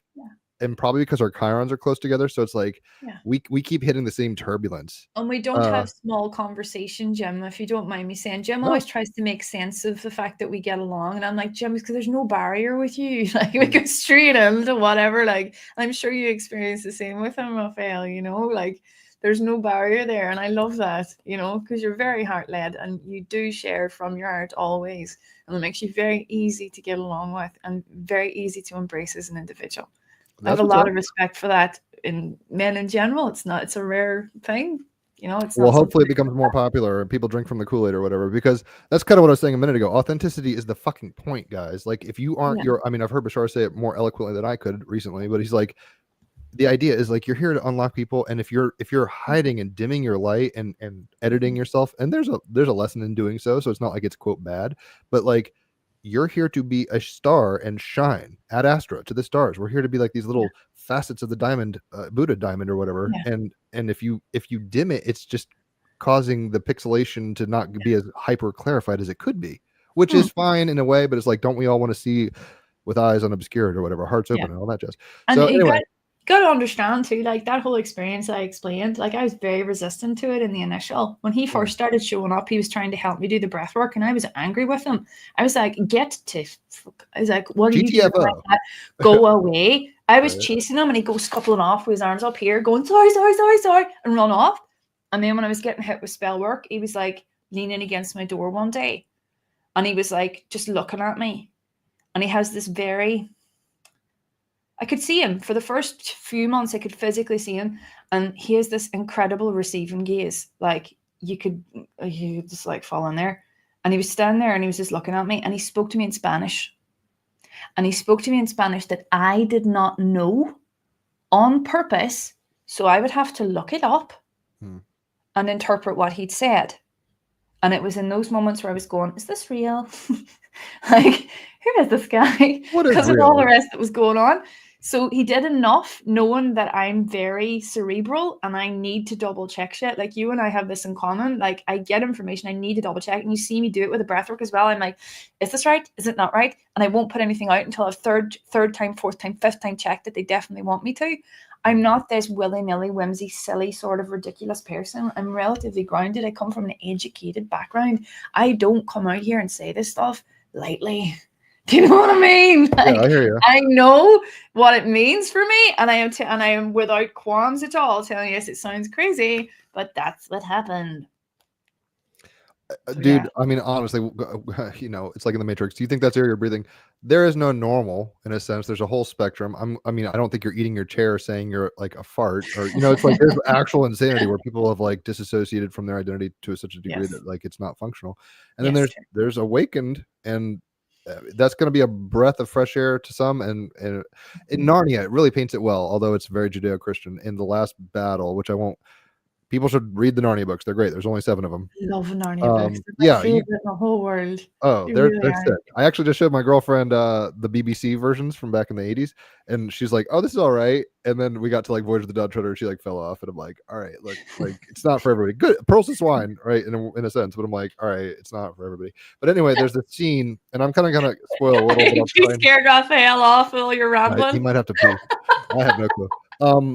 and probably because our chirons are close together, so it's like we keep hitting the same turbulence. And we don't have small conversation, Jim, if you don't mind me saying. Jim always tries to make sense of the fact that we get along, and I'm like, Jim, because there's no barrier with you. Like, we go straight into whatever. Like, I'm sure you experience the same with him, Raphael. Like, there's no barrier there, and I love that. Because you're very heart-led, and you do share from your heart always, and it makes you very easy to get along with, and very easy to embrace as an individual. I have a lot of respect for that in men in general. It's a rare thing. It's well, hopefully it becomes more popular and people drink from the Kool-Aid or whatever, because that's kind of what I was saying a minute ago. Authenticity is the fucking point, guys. Like, if you aren't I mean, I've heard Bashar say it more eloquently than I could recently, but he's like, the idea is like, you're here to unlock people, and if you're hiding and dimming your light and editing yourself, and there's a lesson in doing so it's not like it's quote bad, but like, you're here to be a star and shine ad astra to the stars. We're here to be like these little facets of the diamond, Buddha diamond or whatever. And if you dim it, it's just causing the pixelation to not be as hyper clarified as it could be, which is fine in a way, but it's like, don't we all want to see with eyes unobscured or whatever, hearts open and all that jazz. And so anyway. Got to understand too, like, that whole experience I explained, like, I was very resistant to it in the initial. When he first started showing up, he was trying to help me do the breath work, and I was angry with him. I was like, I was like, what are you doing like that? Go away. I was chasing him, and he goes scuffling off with his arms up here, going, sorry, and run off. And then when I was getting hit with spell work, he was like leaning against my door one day, and he was like just looking at me, and he has this I could see him for the first few months. I could physically see him, and he has this incredible receiving gaze. Like, you could just like fall in there. And he was standing there, and he was just looking at me, and he spoke to me in Spanish. And he spoke to me in Spanish that I did not know on purpose, so I would have to look it up and interpret what he'd said. And it was in those moments where I was going, is this real? Like, who is this guy? What is Because of all the real? rest that was going on. So he did enough knowing that I'm very cerebral and I need to double check shit. Like, you and I have this in common. Like, I get information, I need to double check. And you see me do it with the breathwork as well. I'm like, is this right? Is it not right? And I won't put anything out until I've third time, fourth time, fifth time checked that they definitely want me to. I'm not this willy-nilly, whimsy, silly, sort of ridiculous person. I'm relatively grounded. I come from an educated background. I don't come out here and say this stuff lightly. Do you know what I mean? Like, Yeah, I hear you. I know what it means for me, and I am without qualms at all telling you, yes, it sounds crazy, but that's what happened. So, Dude, yeah. I mean, honestly, you know, it's like in the Matrix. Do you think that's air you're breathing? There is no normal in a sense. There's a whole spectrum. I mean, I don't think you're eating your chair saying you're like a fart, or you know, it's like there's actual insanity where people have like disassociated from their identity to such a degree Yes. that like it's not functional. And then Yes, there's awakened, and that's going to be a breath of fresh air to some. And in Narnia, it really paints it well, although it's very Judeo-Christian. In the last battle, which I won't. People should read the Narnia books. They're great. There's only 7 of them. love Narnia books. They're my Yeah, favorite in the whole world. oh, They they're really are. sick. I actually just showed my girlfriend the BBC versions from back in the 80s, and she's like, "Oh, this is all right." And then we got to like Voyage of the Dawn Treader, and she like fell off, and I'm like, "All right, look, like it's not for everybody." Good, Pearls of Swine, right? In a sense, but I'm like, "All right, it's not for everybody." But anyway, there's this scene, and I'm kind of gonna spoil a little bit. You scared Raphael off while you're He rambling. might have to pee. I have no clue.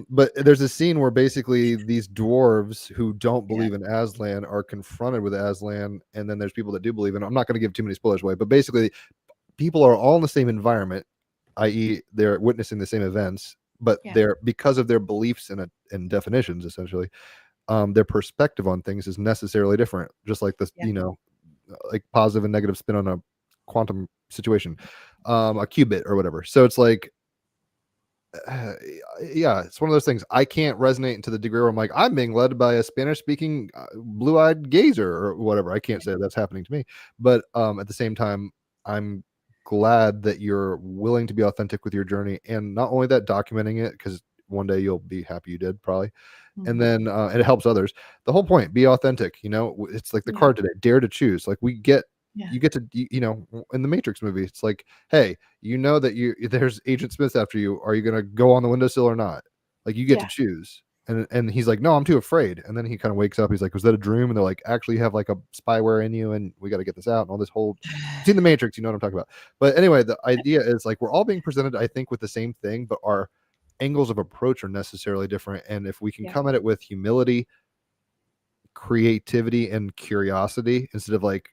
But there's a scene where basically these dwarves who don't believe in Aslan are confronted with Aslan, and then there's people that do believe in. I'm not going to give too many spoilers away, but basically, people are all in the same environment, i.e., they're witnessing the same events, but they're because of their beliefs and definitions, essentially, their perspective on things is necessarily different. Just like this, you know, like positive and negative spin on a quantum situation, a qubit or whatever. So it's like. Yeah, it's one of those things. I can't resonate to the degree where I'm like, I'm being led by a Spanish-speaking blue-eyed gazer or whatever. I can't say that's happening to me, but at the same time, I'm glad that you're willing to be authentic with your journey, and not only that, documenting it, because one day you'll be happy you did, probably. And then it helps others. The whole point, be authentic. You know, it's like the card today, dare to choose. Like we get. You get to, you know, in the Matrix movie, it's like, hey, you know that there's Agent Smith after you. Are you gonna go on the windowsill or not? Like you get to choose. And he's like, no, I'm too afraid. And then he kind of wakes up. He's like, was that a dream? And they're like, actually, you have like a spyware in you, and we got to get this out. And all this whole, it's in the Matrix. You know what I'm talking about? But anyway, the idea is like we're all being presented, I think, with the same thing, but our angles of approach are necessarily different. And if we can come at it with humility, creativity, and curiosity instead of like.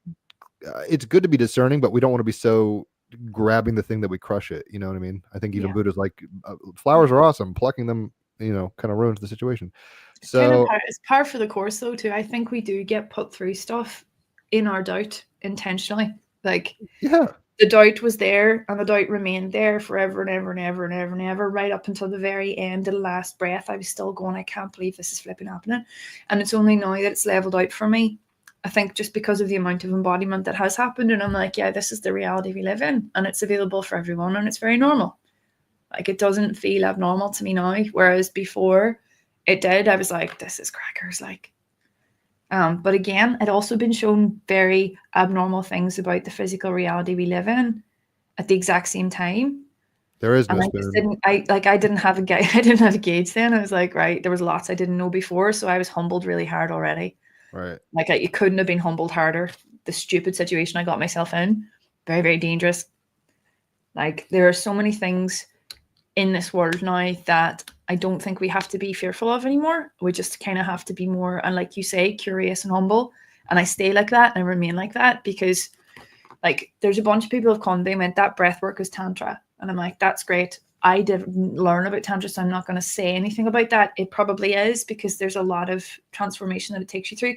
It's good to be discerning, but we don't want to be so grabbing the thing that we crush it. You know what I mean? I think even Buddha's like, flowers are awesome. Plucking them, you know, kind of ruins the situation. So it's par for the course, though, too. I think we do get put through stuff in our doubt intentionally. Like, the doubt was there, and the doubt remained there forever and ever and ever and ever and ever, right up until the very end of the last breath. I was still going, I can't believe this is flipping happening. And it's only now that it's leveled out for me. I think just because of the amount of embodiment that has happened, and I'm like, yeah, this is the reality we live in, and it's available for everyone, and it's very normal. Like, it doesn't feel abnormal to me now, whereas before it did. I was like, this is crackers, like. But again, it also been shown very abnormal things about the physical reality we live in at the exact same time. There is no spoon. I didn't have a gauge then. I was like, right, there was lots I didn't know before, so I was humbled really hard already. Right. Like, you couldn't have been humbled harder. The stupid situation I got myself in, very, very dangerous. Like, there are so many things in this world now that I don't think we have to be fearful of anymore. We just kind of have to be more, and like you say, curious and humble. And I stay like that and I remain like that because, like, there's a bunch of people who've come, they went, that breath work is Tantra. And I'm like, that's great. I didn't learn about Tantra, so I'm not going to say anything about that. It probably is because there's a lot of transformation that it takes you through.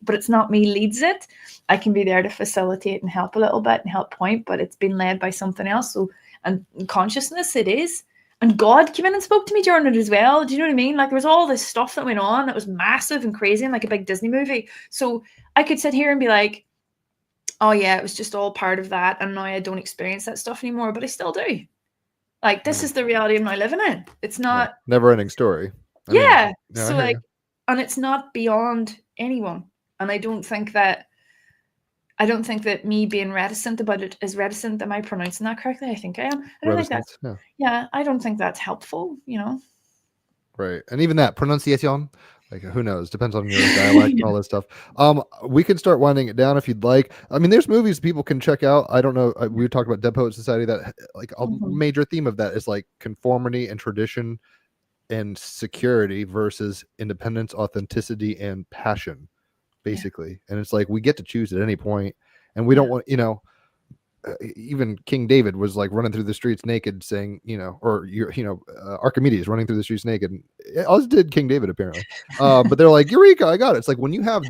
But it's not me leads it. I can be there to facilitate and help a little bit and help point, but it's been led by something else. So, and consciousness, it is. And God came in and spoke to me during it as well. Do you know what I mean? Like, there was all this stuff that went on that was massive and crazy and like a big Disney movie. So I could sit here and be like, oh yeah, it was just all part of that. And now I don't experience that stuff anymore, but I still do. Like, this is the reality I'm now living in. It's not never ending story. I mean, so like, and it's not beyond anyone. And I don't think that, I don't think that me being reticent about it is reticent. Am I pronouncing that correctly? I think I am. I don't think that's, Reticence, yeah, I don't think that's helpful, you know? right. And even that pronunciation, like who knows? Depends on your dialect and all that stuff. We can start winding it down if you'd like. I mean, there's movies people can check out. I don't know. We talked about Dead Poet Society. That like a major theme of that is like conformity and tradition and security versus independence, authenticity, and passion, basically. And it's like we get to choose at any point, and we don't want, you know. Even King David was like running through the streets naked, saying, you know, or Archimedes running through the streets naked. As did King David apparently. But they're like, Eureka, I got it. It's like when you have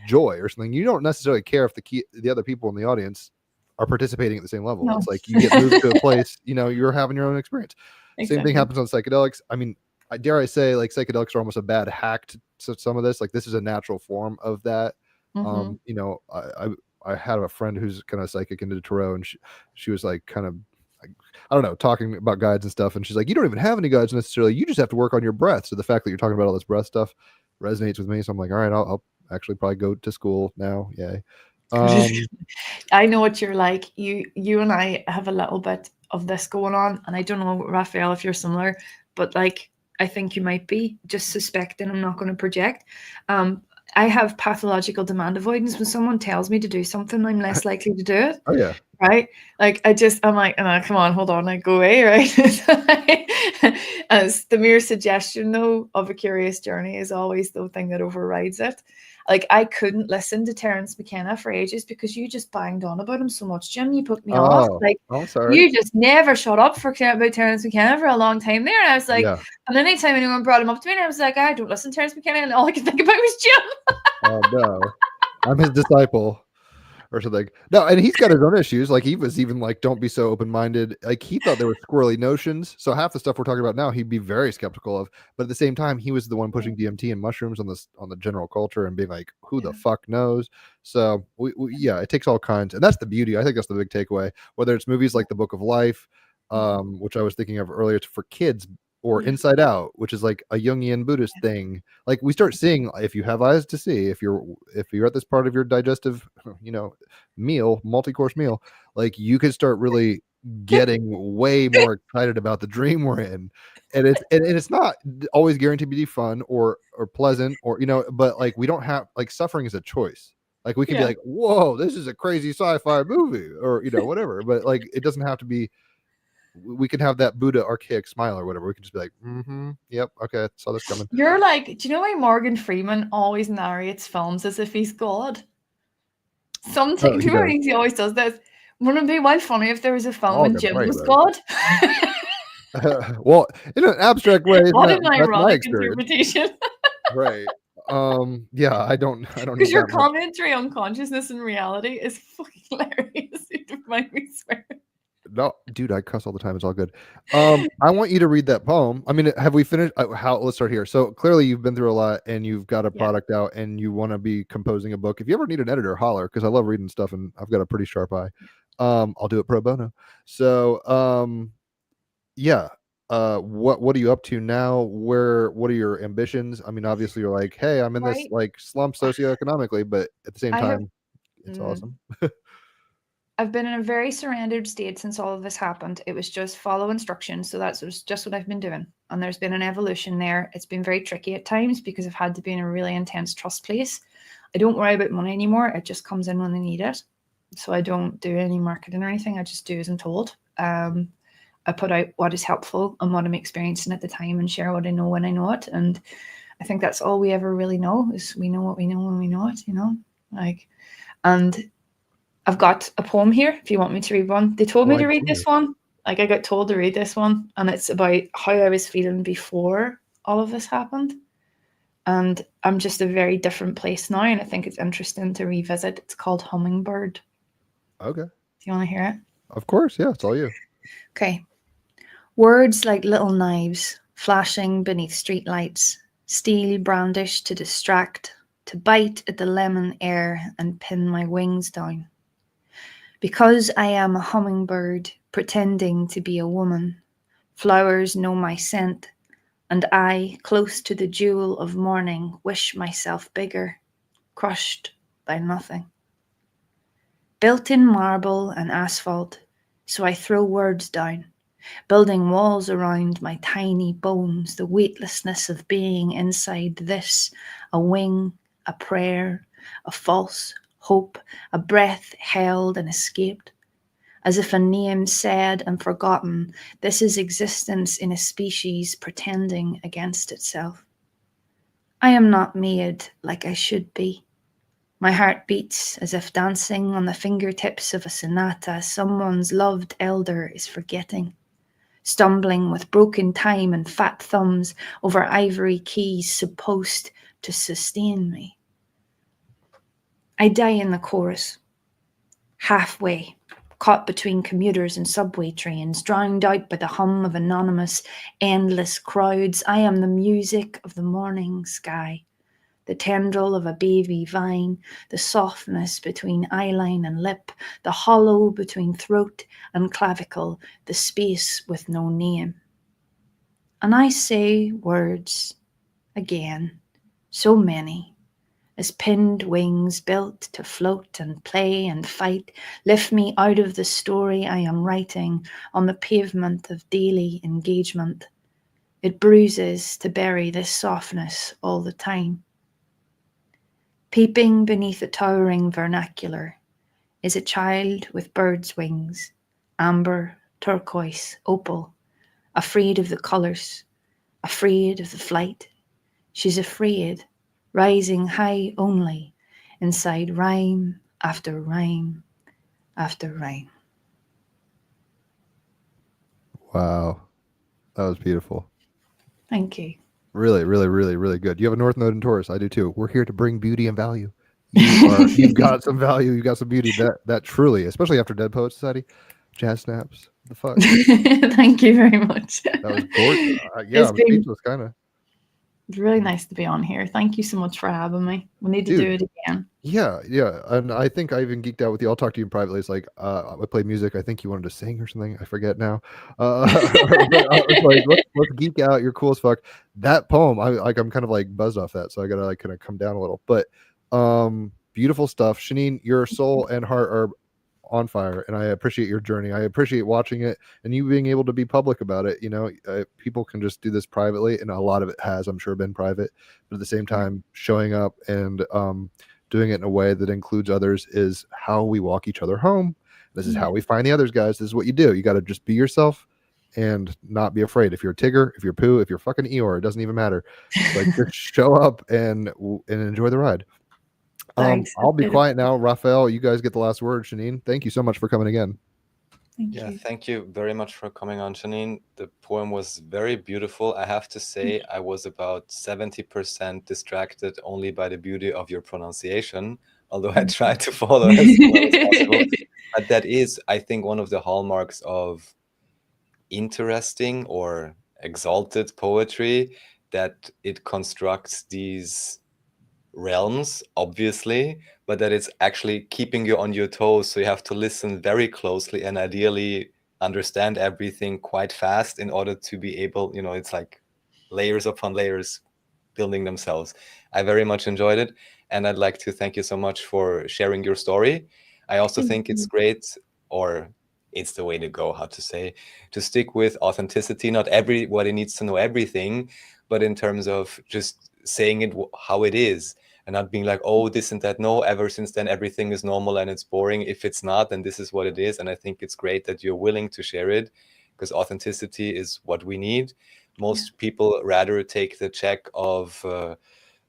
joy or something, you don't necessarily care if the other people in the audience are participating at the same level. No. It's like you get moved to a place, you know, you're having your own experience. Exactly. Same thing happens on psychedelics. I mean, dare I say, like psychedelics are almost a bad hack to some of this. Like this is a natural form of that. You know, I had a friend who's kind of psychic into tarot, and she was like kind of like, I don't know, talking about guides and stuff, and she's like, you don't even have any guides necessarily, you just have to work on your breath. So the fact that you're talking about all this breath stuff resonates with me. So I'm like, all right, I'll actually probably go to school now. Yay. I know what you're like. You and I have a little bit of this going on, and I don't know, Raphael, if you're similar, but like I think you might be, just suspecting. I'm not going to project. I have pathological demand avoidance. When someone tells me to do something, I'm less likely to do it. Oh yeah. Right? Like I'm like, oh, come on, hold on, like go away, right? As the mere suggestion though of a curious journey is always the thing that overrides it. Like I couldn't listen to Terence McKenna for ages because you just banged on about him so much, Jim. You put me off. Like sorry. You just never shut up about Terence McKenna for a long time there. And I was like, and anytime anyone brought him up to me, and I was like, I don't listen to Terence McKenna, and all I could think about was Jim. Oh no, I'm his disciple. Or something. No, and he's got his own issues. Like he was even like, don't be so open-minded. Like he thought there were squirrely notions. So half the stuff we're talking about now, he'd be very skeptical of. But at the same time, he was the one pushing DMT and mushrooms on the general culture and being like, who the fuck knows? So we it takes all kinds, and that's the beauty. I think that's the big takeaway. Whether it's movies like The Book of Life, which I was thinking of earlier for kids, or Inside Out, which is like a Jungian Buddhist thing. Like we start seeing, if you have eyes to see, if you're at this part of your digestive, you know, multi-course meal, like you can start really getting way more excited about the dream we're in. And it's not always guaranteed to be fun or pleasant, or, you know, but like we don't have, like, suffering is a choice. Like we can be like, whoa, this is a crazy sci-fi movie, or, you know, whatever. But like it doesn't have to be. We can have that Buddha archaic smile or whatever. We can just be like, yep, okay, saw this coming. You're like, do you know why Morgan Freeman always narrates films as if he's God? Sometimes he always does this. Wouldn't it be wild funny if there was a film and Jim was God? Well, in an abstract way, what an ironic interpretation. Right. Yeah, I don't because your commentary on consciousness and reality is fucking hilarious. It might be swear. No, dude, I cuss all the time. It's all good. I want you to read that poem. I mean, have we finished? Let's start here. So clearly you've been through a lot and you've got a product out and you want to be composing a book. If you ever need an editor, holler, because I love reading stuff and I've got a pretty sharp eye. I'll do it pro bono. So, what are you up to now? What are your ambitions? I mean, obviously you're like, hey, I'm in this like slump socioeconomically, but at the same time, it's awesome. I've been in a very surrendered state since all of this happened. It was just follow instructions. So that's just what I've been doing. And there's been an evolution there. It's been very tricky at times because I've had to be in a really intense trust place. I don't worry about money anymore. It just comes in when I need it. So I don't do any marketing or anything. I just do as I'm told. I put out what is helpful and what I'm experiencing at the time and share what I know when I know it. And I think that's all we ever really know, is we know what we know when we know it, you know, like, and I've got a poem here if you want me to read one. They told me to read this one. Like I got told to read this one, and it's about how I was feeling before all of this happened. And I'm just a very different place now, and I think it's interesting to revisit. It's called Hummingbird. Okay. Do you want to hear it? Of course, yeah, it's all you. Okay. Words like little knives flashing beneath streetlights, steel brandished to distract, to bite at the lemon air and pin my wings down. Because I am a hummingbird pretending to be a woman, flowers know my scent, and I, close to the jewel of morning, wish myself bigger, crushed by nothing. built in marble and asphalt, so I throw words down, building walls around my tiny bones, the weightlessness of being inside this, a wing, a prayer, a false hope, a breath held and escaped. As if a name said and forgotten, this is existence in a species pretending against itself. I am not made like I should be. My heart beats as if dancing on the fingertips of a sonata someone's loved elder is forgetting, stumbling with broken time and fat thumbs over ivory keys supposed to sustain me. I die in the chorus, halfway, caught between commuters and subway trains, drowned out by the hum of anonymous, endless crowds. I am the music of the morning sky, the tendril of a baby vine, the softness between eyeline and lip, the hollow between throat and clavicle, the space with no name. And I say words again, so many, as pinned wings built to float and play and fight lift me out of the story I am writing on the pavement of daily engagement. It bruises to bury this softness all the time. Peeping beneath a towering vernacular is a child with bird's wings, amber, turquoise, opal, afraid of the colours, afraid of the flight. She's afraid, rising high only, inside rhyme after rhyme after rhyme. Wow. That was beautiful. Thank you. Really, really, really, really good. You have a North Node in Taurus. I do too. We're here to bring beauty and value. You've got some value. You've got some beauty. That truly, especially after Dead Poet Society, jazz snaps. The fuck. Thank you very much. That was gorgeous. It's I'm been speechless, kind of. really nice to be on here. Thank you so much for having me. We need to do it again. Yeah, and I think I even geeked out with you. I'll talk to you privately. It's like I play music. I think you wanted to sing or something. I forget now. But I was like, let's geek out. You're cool as fuck. That poem, I'm kind of like buzzed off that, so I gotta like kind of come down a little. But beautiful stuff, Seanín. Your soul and heart are on fire, and I appreciate your journey. I appreciate watching it and you being able to be public about it. You know, people can just do this privately, and a lot of it has, I'm sure, been private. But at the same time, showing up and doing it in a way that includes others is how we walk each other home. This is how we find the others, guys. This is what you do. You got to just be yourself and not be afraid. If you're a Tigger, if you're Pooh, if you're fucking Eeyore, it doesn't even matter. Like, just show up and enjoy the ride. Thanks. I'll be quiet now. Raphael, you guys get the last word. Seanín, thank you so much for coming again. Thank you very much for coming on, Seanín. The poem was very beautiful. I have to say, I was about 70% distracted only by the beauty of your pronunciation, although I tried to follow as well as possible. But that is, I think, one of the hallmarks of interesting or exalted poetry, that it constructs these realms, obviously, but that it's actually keeping you on your toes. So you have to listen very closely and ideally understand everything quite fast in order to be able, you know, it's like layers upon layers building themselves. I very much enjoyed it. And I'd like to thank you so much for sharing your story. I also think it's great, or it's the way to go, how to say, to stick with authenticity. Not everybody needs to know everything, but in terms of just saying it how it is, and not being like, oh, this and that. No, ever since then, everything is normal and it's boring. If it's not, then this is what it is. And I think it's great that you're willing to share it, because authenticity is what we need. Most people rather take the check of,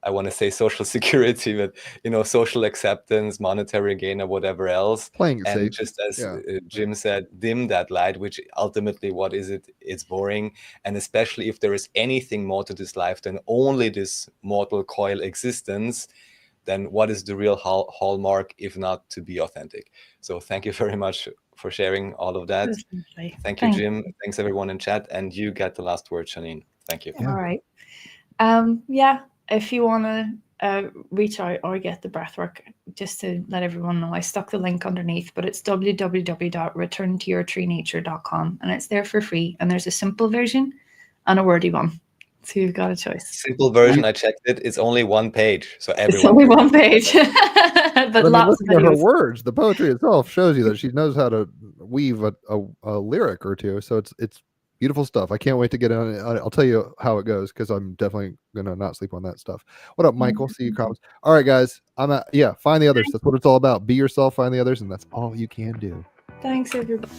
I want to say social security, but, you know, social acceptance, monetary gain, or whatever else. Playing it and safe. just as Jim said, dim that light, which ultimately, what is it? It's boring. And especially if there is anything more to this life than only this mortal coil existence, then what is the real hallmark if not to be authentic? So thank you very much for sharing all of that. Thank you, Jim. Thanks everyone in chat. And you get the last word, Seanín. Thank you. All right. If you want to reach out or get the breathwork, just to let everyone know, I stuck the link underneath, but it's www.returntoyourtreenature.com, and it's there for free. And there's a simple version and a wordy one, so you've got a choice. Simple version, I checked it. It's only one page, so everyone. It's only one page. but I mean, lots of listen to her videos. words. The poetry itself shows you that she knows how to weave a lyric or two. So it's beautiful stuff. I can't wait to get on it. I'll tell you how it goes because I'm definitely gonna not sleep on that stuff. What up, Michael? See you comments. All right, guys. I'm at find the others. That's what it's all about. Be yourself, find the others, and that's all you can do. Thanks, everybody.